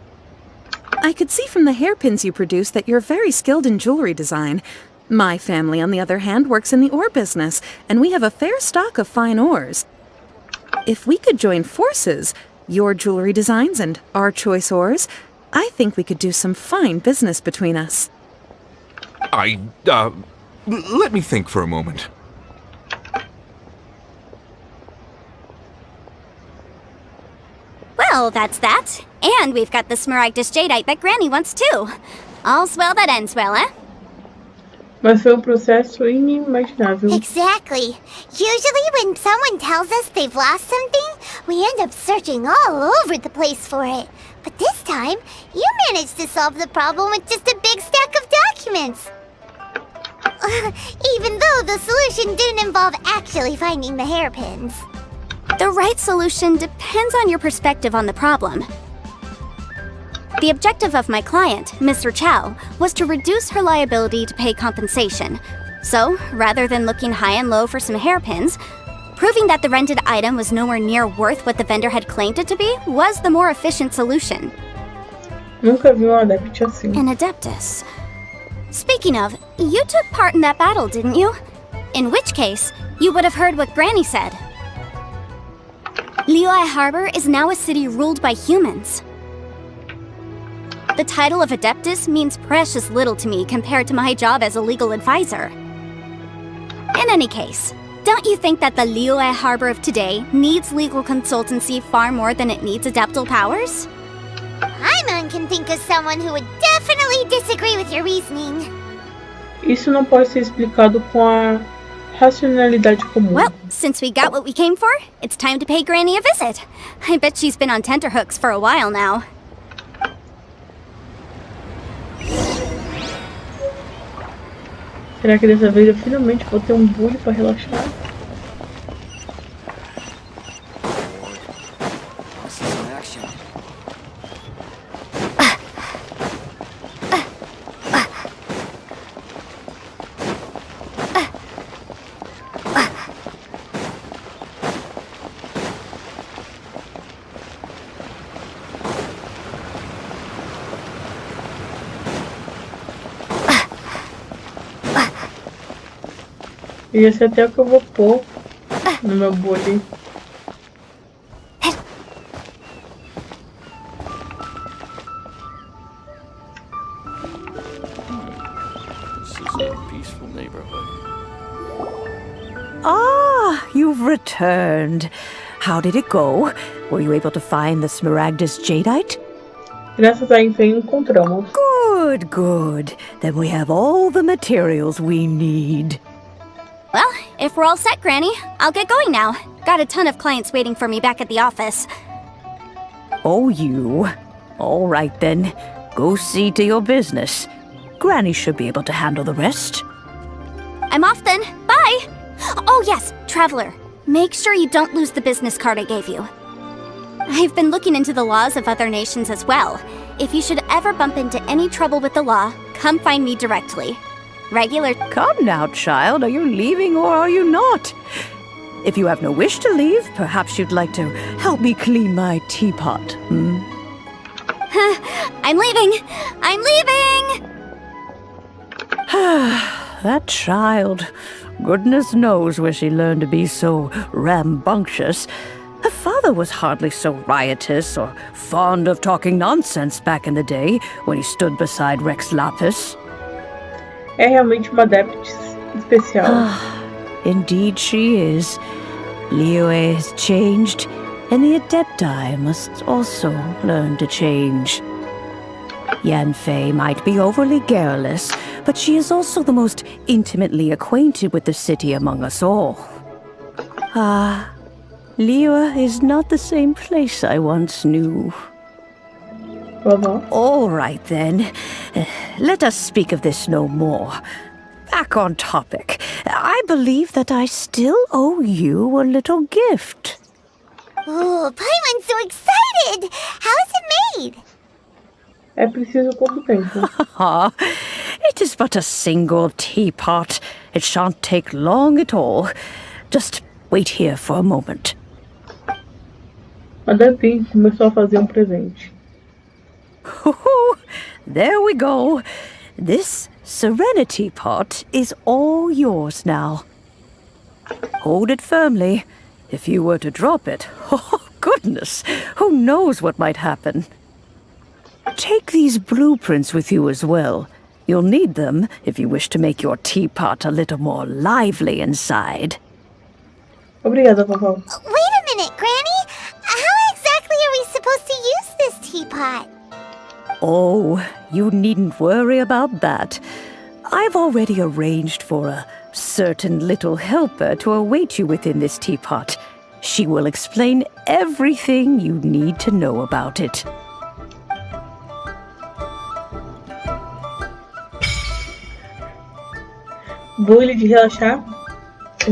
I could see from the hairpins you produce that you're very skilled in jewelry design. My family, on the other hand, works in the ore business, and we have a fair stock of fine ores. If we could join forces, your jewelry designs and our choice ores, I think we could do some fine business between us. Let me think for a moment. Well, that's that. And we've got the Smaragdus Jadeite that Granny wants too. All's well that ends well, eh? Mas foi processo inimaginável. Exactly. Usually when someone tells us they've lost something, we end up searching all over the place for it. But this time, you managed to solve the problem with just a big stack of documents. Even though the solution didn't involve actually finding the hairpins. The right solution depends on your perspective on the problem. The objective of my client, Mr. Chow, was to reduce her liability to pay compensation. So, rather than looking high and low for some hairpins, proving that the rented item was nowhere near worth what the vendor had claimed it to be was the more efficient solution. Nunca vi adept assim. An adeptus. Speaking of, you took part in that battle, didn't you? In which case, you would have heard what Granny said. Liyue Harbor is now a city ruled by humans. The title of Adeptus means precious little to me compared to my job as a legal advisor. In any case, don't you think that the Liyue Harbor of today needs legal consultancy far more than it needs adeptal powers? Paimon can think of someone who would definitely disagree with your reasoning. Isso não pode ser explicado com a racionalidade comum. Well, since we got what we came for, it's time to pay Granny a visit. I bet she's been on tenterhooks for a while now. Será que dessa vez eu finalmente vou ter Bule para relaxar? E esse é até o que eu vou pôr no meu Bule. This is a peaceful neighborhood. Ah, you've returned. How did it go? Were you able to find the Smaragdus Jadeite? Graças a Yanfei encontramos. Good, good. Then we have all the materials we need. Well, if we're all set, Granny, I'll get going now. Got a ton of clients waiting for me back at the office. Oh, you. All right, then. Go see to your business. Granny should be able to handle the rest. I'm off then. Bye! Oh yes, Traveler. Make sure you don't lose the business card I gave you. I've been looking into the laws of other nations as well. If you should ever bump into any trouble with the law, come find me directly. Regular. Come now, child. Are you leaving or are you not? If you have no wish to leave, perhaps you'd like to help me clean my teapot, hmm? I'm leaving! I'm leaving! That child. Goodness knows where she learned to be so rambunctious. Her father was hardly so riotous or fond of talking nonsense back in the day when he stood beside Rex Lapis. É realmente uma adept especial. Indeed she is. Liyue has changed, and the Adepti must also learn to change. Yanfei might be overly garrulous, but she is also the most intimately acquainted with the city among us all. Ah, Liyue is not the same place I once knew. All right, then. Let us speak of this no more. Back on topic. I believe that I still owe you a little gift. Ooh, Paimon's so excited! How is it made? É preciso quanto tempo? It is but a single teapot. It shan't take long at all. Just wait here for a moment. A Davi começou a fazer presente. There we go. This serenity pot is all yours now. Hold it firmly. If you were to drop it, oh goodness, who knows what might happen. Take these blueprints with you as well. You'll need them if you wish to make your teapot a little more lively inside. Obrigada, vovó. Wait a minute, Granny! How exactly are we supposed to use this teapot? Oh, you needn't worry about that. I've already arranged for a certain little helper to await you within this teapot. She will explain everything you need to know about it. Bule de relaxar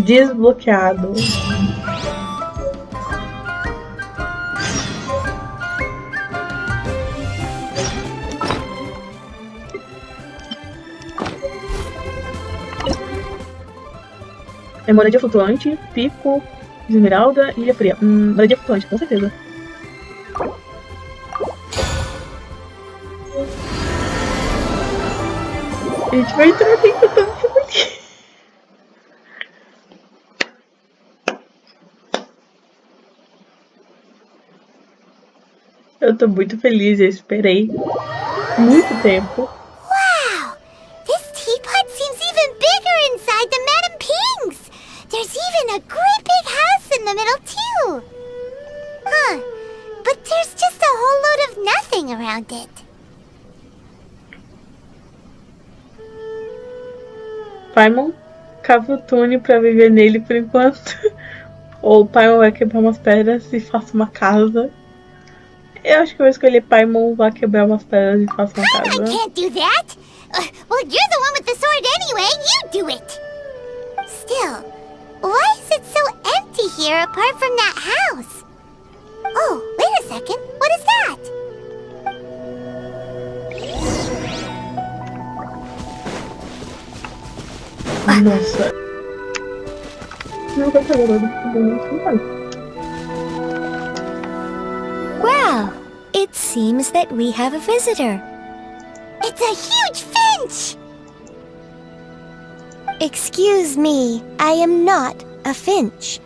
desbloqueado. É moradia flutuante, pico, esmeralda, ilha fria. Moradia flutuante, com certeza. A gente vai entrar dentro tanto aqui. Eu tô muito feliz, eu esperei muito tempo. Wow! This teapot seems even bigger inside than Madame Ping's! There's even a great big house in the middle, too! Huh. But there's just a whole load of nothing around it. Paimon, cava o túnel pra viver nele por enquanto. Ou o Paimon vai quebrar umas pedras e faça uma casa. Eu acho que eu vou escolher Paimon, vai quebrar umas pedras e faça uma casa. I can't do that! Well, you're the one with the sword anyway, you do it! Still, why is it so empty here apart from that house? Oh, wait a second, what is that? Nossa. Não vai fazer nada. Well, it seems that we have a visitor. It's a huge finch! Excuse me, I am not a finch.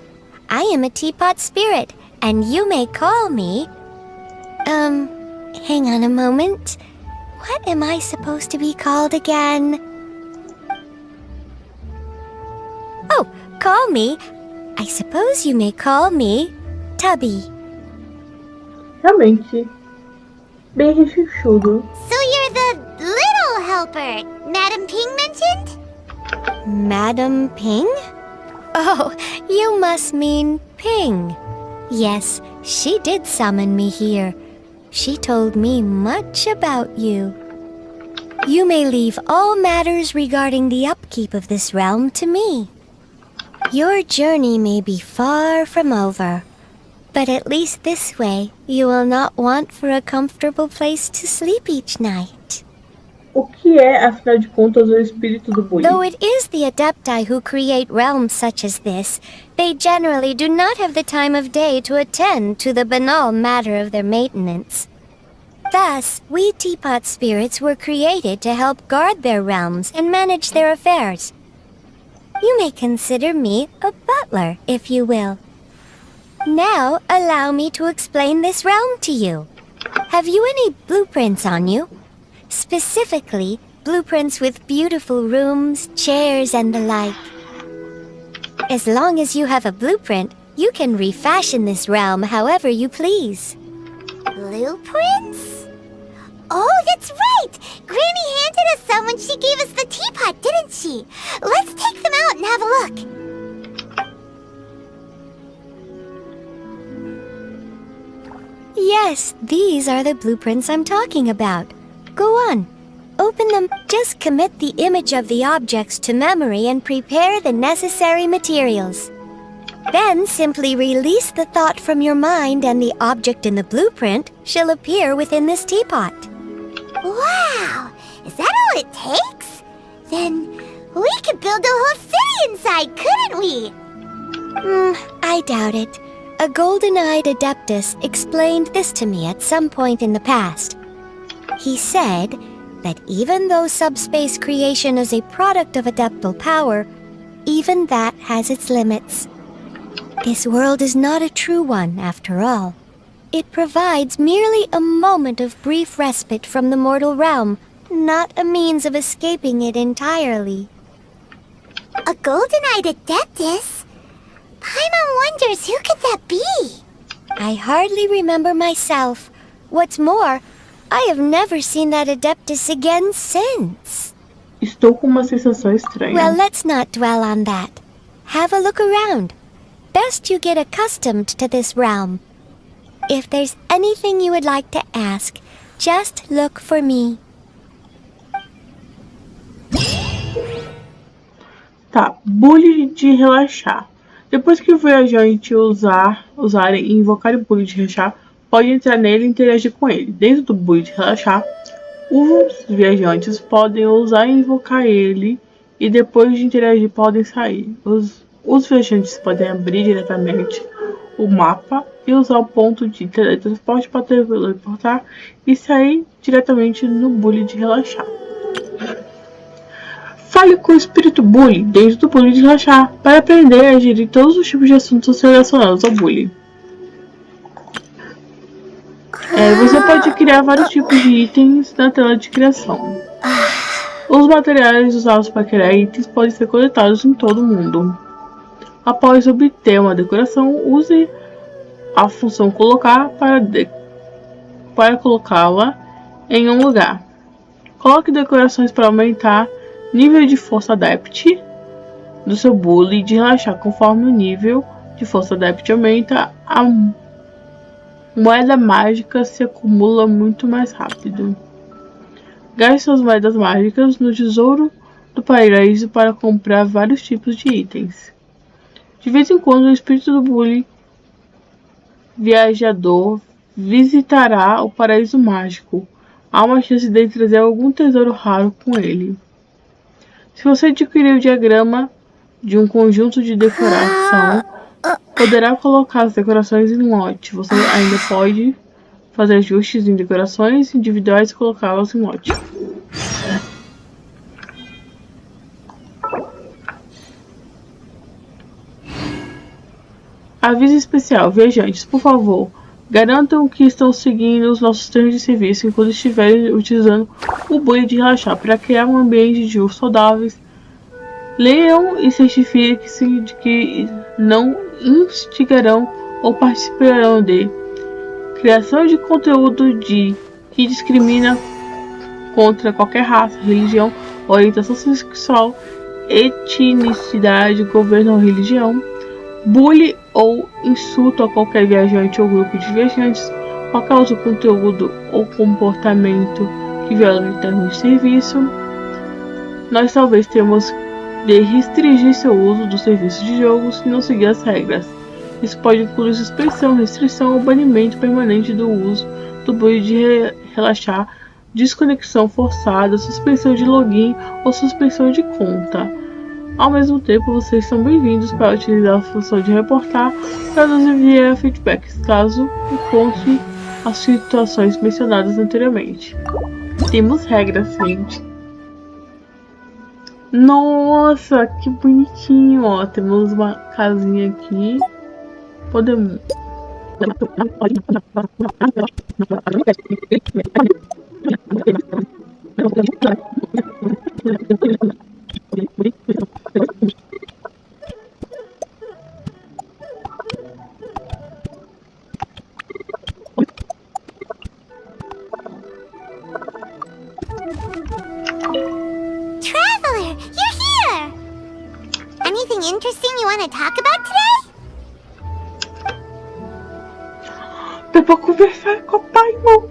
I am a teapot spirit, and you may call me... hang on a moment. What am I supposed to be called again? Oh, call me. I suppose you may call me Tubby. Realmente, bem rechuchudo. So you're the little helper Madame Ping mentioned? Madam Ping? Oh, you must mean Ping. Yes, she did summon me here. She told me much about you. You may leave all matters regarding the upkeep of this realm to me. Your journey may be far from over, but at least this way you will not want for a comfortable place to sleep each night. O que é, afinal de contas, o espírito do Bule? Though it is the Adepti who create realms such as this, they generally do not have the time of day to attend to the banal matter of their maintenance. Thus, we teapot spirits were created to help guard their realms and manage their affairs. You may consider me a butler, if you will. Now, allow me to explain this realm to you. Have you any blueprints on you? Specifically, blueprints with beautiful rooms, chairs, and the like. As long as you have a blueprint, You can refashion this realm however you please. Blueprints? Oh, that's right! Granny handed us some when she gave us the teapot, didn't she? Let's take them out and have a look. Yes, these are the blueprints I'm talking about. Go on. Open them. Just commit the image of the objects to memory and prepare the necessary materials. Then simply release the thought from your mind and the object in the blueprint shall appear within this teapot. Wow! Is that all it takes? Then we could build a whole city inside, couldn't we? I doubt it. A golden-eyed adeptus explained this to me at some point in the past. He said that even though subspace creation is a product of adeptal power, even that has its limits. This world is not a true one, after all. It provides merely a moment of brief respite from the mortal realm, not a means of escaping it entirely. A golden-eyed adeptus? Paimon wonders who could that be? I hardly remember myself. What's more, I have never seen that adeptus again since. Estou com uma sensação estranha. Well, let's not dwell on that. Have a look around. Best you get accustomed to this realm. If there's anything you would like to ask, just look for me. Tá, Bule de relaxar. Depois que o viajante usarem e invocarem o Bule de relaxar, pode entrar nele e interagir com ele. Dentro do Bule de relaxar, os viajantes podem usar e invocar ele, e depois de interagir podem sair. Os viajantes podem abrir diretamente o mapa e usar o ponto de teletransporte para teleportar e sair diretamente no Bule de relaxar. Fale com o espírito Bule dentro do Bule de relaxar para aprender a gerir todos os tipos de assuntos relacionados ao Bule. Você pode criar vários tipos de itens na tela de criação. Os materiais usados para criar itens podem ser coletados em todo o mundo. Após obter uma decoração, use a função colocar para colocá-la em um lugar. Coloque decorações para aumentar nível de força adept do seu Bule de relaxar. Conforme o nível de força adept aumenta, a moeda mágica se acumula muito mais rápido. Gaste suas moedas mágicas no tesouro do paraíso para comprar vários tipos de itens. De vez em quando, o espírito do Bule viajador visitará o paraíso mágico. Há uma chance de trazer algum tesouro raro com ele. Se você adquirir o diagrama de um conjunto de decoração, poderá colocar as decorações em lote. Você ainda pode fazer ajustes em decorações individuais e colocá-las em lote. Aviso especial, viajantes, por favor, garantam que estão seguindo os nossos termos de serviço enquanto estiverem utilizando o Bule de relaxar para criar um ambiente de usos saudáveis. Leiam e certifiquem-se de que não instigarão ou participarão de criação de conteúdo que discrimina contra qualquer raça, religião, orientação sexual, etnicidade, governo ou religião, bullying ou insulto a qualquer viajante ou grupo de viajantes, por causa do conteúdo ou comportamento que viola o termo de serviço. Nós talvez temos de restringir seu uso do serviço de jogo se não seguir as regras. Isso pode incluir suspensão, restrição ou banimento permanente do uso do Bule de relaxar, desconexão forçada, suspensão de login ou suspensão de conta. Ao mesmo tempo, vocês são bem-vindos para utilizar a função de reportar para nos enviar feedbacks caso encontre as situações mencionadas anteriormente. Temos regras, gente. Nossa, que bonitinho, ó. Temos uma casinha aqui. Podemos... Anything interesting you want to talk about today? Dá pra conversar com a Paimon.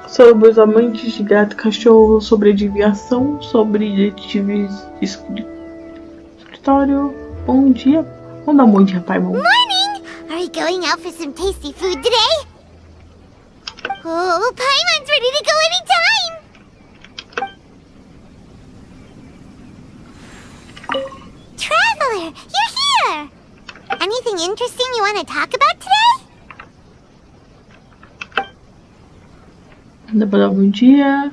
Sobre os amantes de gato e cachorro, sobre adivinhação, sobre detetives de escritório. Bom dia. Vamos dar um bom dia, Paimon. Morning! Are you going out for some tasty food today? Oh, Paimon's ready to go anytime! Traveler, you're here! Anything interesting you want to talk about today? Dá pra dar um bom dia.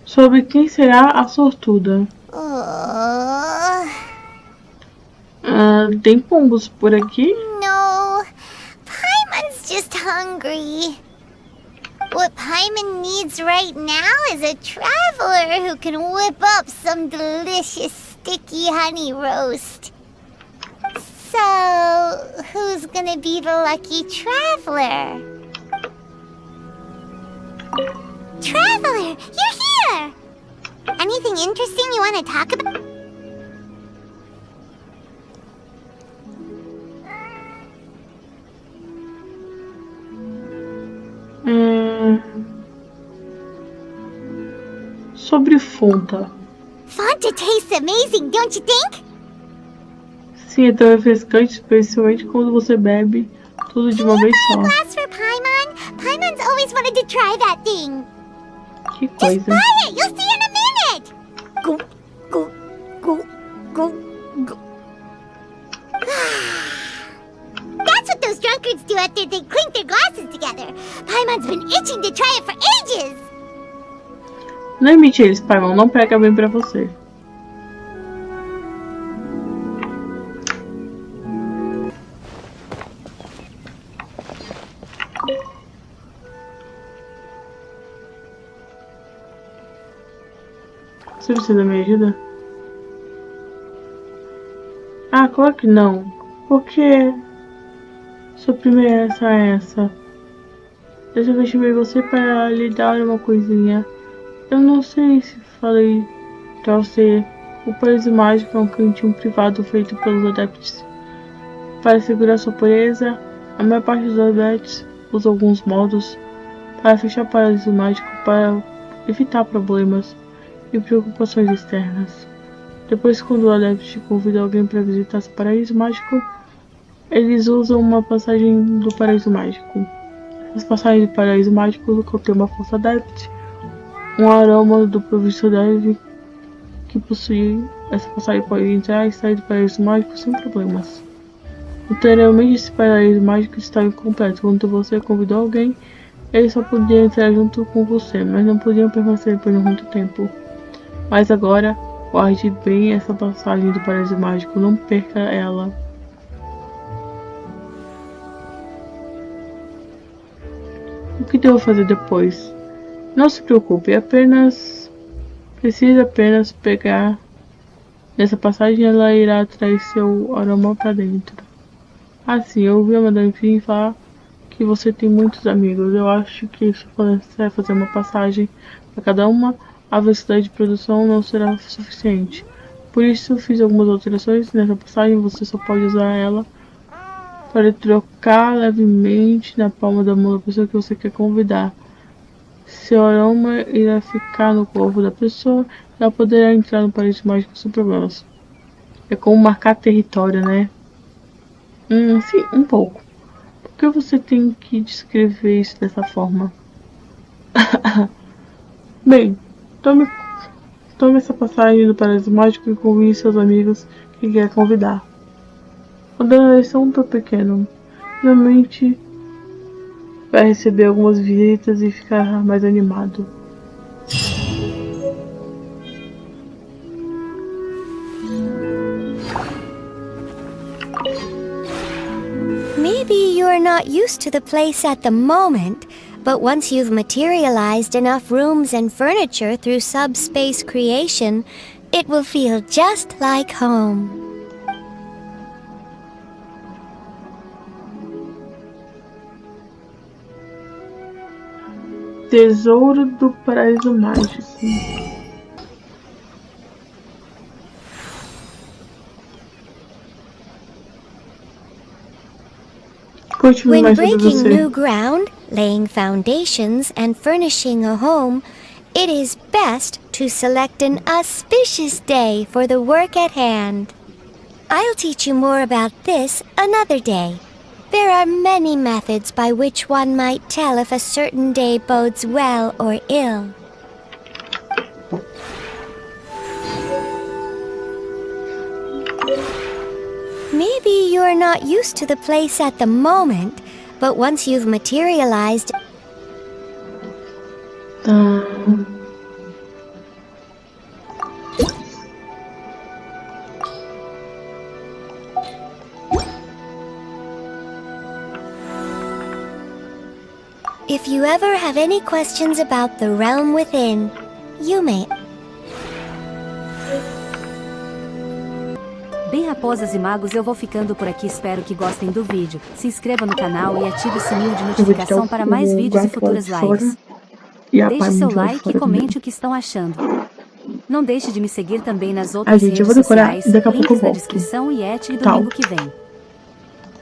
Sobre quem será a sortuda. Tem pombos por aqui? No, Paimon's just hungry. What Paimon needs right now is a traveler who can whip up some delicious sticky honey roast. So, who's gonna be the lucky traveler? Traveler, you're here! Anything interesting you want to talk about? Sobre Fonta. Fanta tastes amazing, don't you think? Sim, é tão refrescante, especialmente quando você bebe tudo de uma vez só. Glass for Paimon. Paimon's always wanted to try that thing. Que Just coisa. buy it, you'll see in a minute. Go, go, go, go, go. That's what those drunkards do after they clink their glasses together. Paimon's been itching to try it for ages. Não imite eles, Paimon. Não pega bem pra você. Você precisa da minha ajuda? Ah, claro que não. Por quê? Sua primeira é essa. Dessa vez chamei você para lhe dar uma coisinha. Eu não sei se falei pra você. O Paraíso Mágico é um cantinho privado feito pelos adeptos. Para segurar sua pureza, a maior parte dos adeptos usa alguns modos para fechar o Paraíso Mágico para evitar problemas e preocupações externas. Depois, quando o adepto convida alguém para visitar seu Paraíso Mágico, eles usam uma passagem do Paraíso Mágico. As passagens do Paraíso Mágico contêm uma força adepto, um aroma do provisto deve que possui. Essa passagem pode entrar e sair do Paraíso Mágico sem problemas. Anteriormente, esse Paraíso Mágico estava incompleto. Quando você convidou alguém, eles só podiam entrar junto com você, mas não podiam permanecer por muito tempo. Mas agora, guarde bem essa passagem do Paraíso Mágico, não perca ela. O que devo fazer depois? Não se preocupe, precisa apenas pegar nessa passagem, ela irá atrair seu aroma para dentro. Assim, eu ouvi a Madame Fim falar que você tem muitos amigos. Eu acho que se você fazer uma passagem para cada uma, a velocidade de produção não será suficiente. Por isso, fiz algumas alterações nessa passagem. Você só pode usar ela para trocar levemente na palma da mão da pessoa que você quer convidar. Seu aroma irá ficar no corpo da pessoa e ela poderá entrar no Paraíso Mágico sem problemas. É como marcar território, né? Sim, um pouco. Por que você tem que descrever isso dessa forma? Bem, tome essa passagem do Paraíso Mágico e convide seus amigos que quer convidar. Quando eles são tão pequenos, realmente vai receber algumas visitas e ficar mais animado. Maybe you're not used to the place at the moment, but once you've materialized enough rooms and furniture through subspace creation, it will feel just like home. Tesouro do Paraíso Mágico. curte When mais sobre breaking você. new ground, laying foundations, and furnishing a home, it is best to select an auspicious day for the work at hand. I'll teach you more about this another day. There are many methods by which one might tell if a certain day bodes well or ill. Maybe you're not used to the place at the moment, but once you've materialized... If you ever have any questions about the realm within, you may... Bem, raposas e magos, eu vou ficando por aqui. Espero que gostem do vídeo. Se inscreva no canal e ative o sininho de notificação para mais vídeos e futuras lives. Deixe seu like e comente o que estão achando. Não deixe de me seguir também nas outras redes sociais, links na descrição e domingo que vem.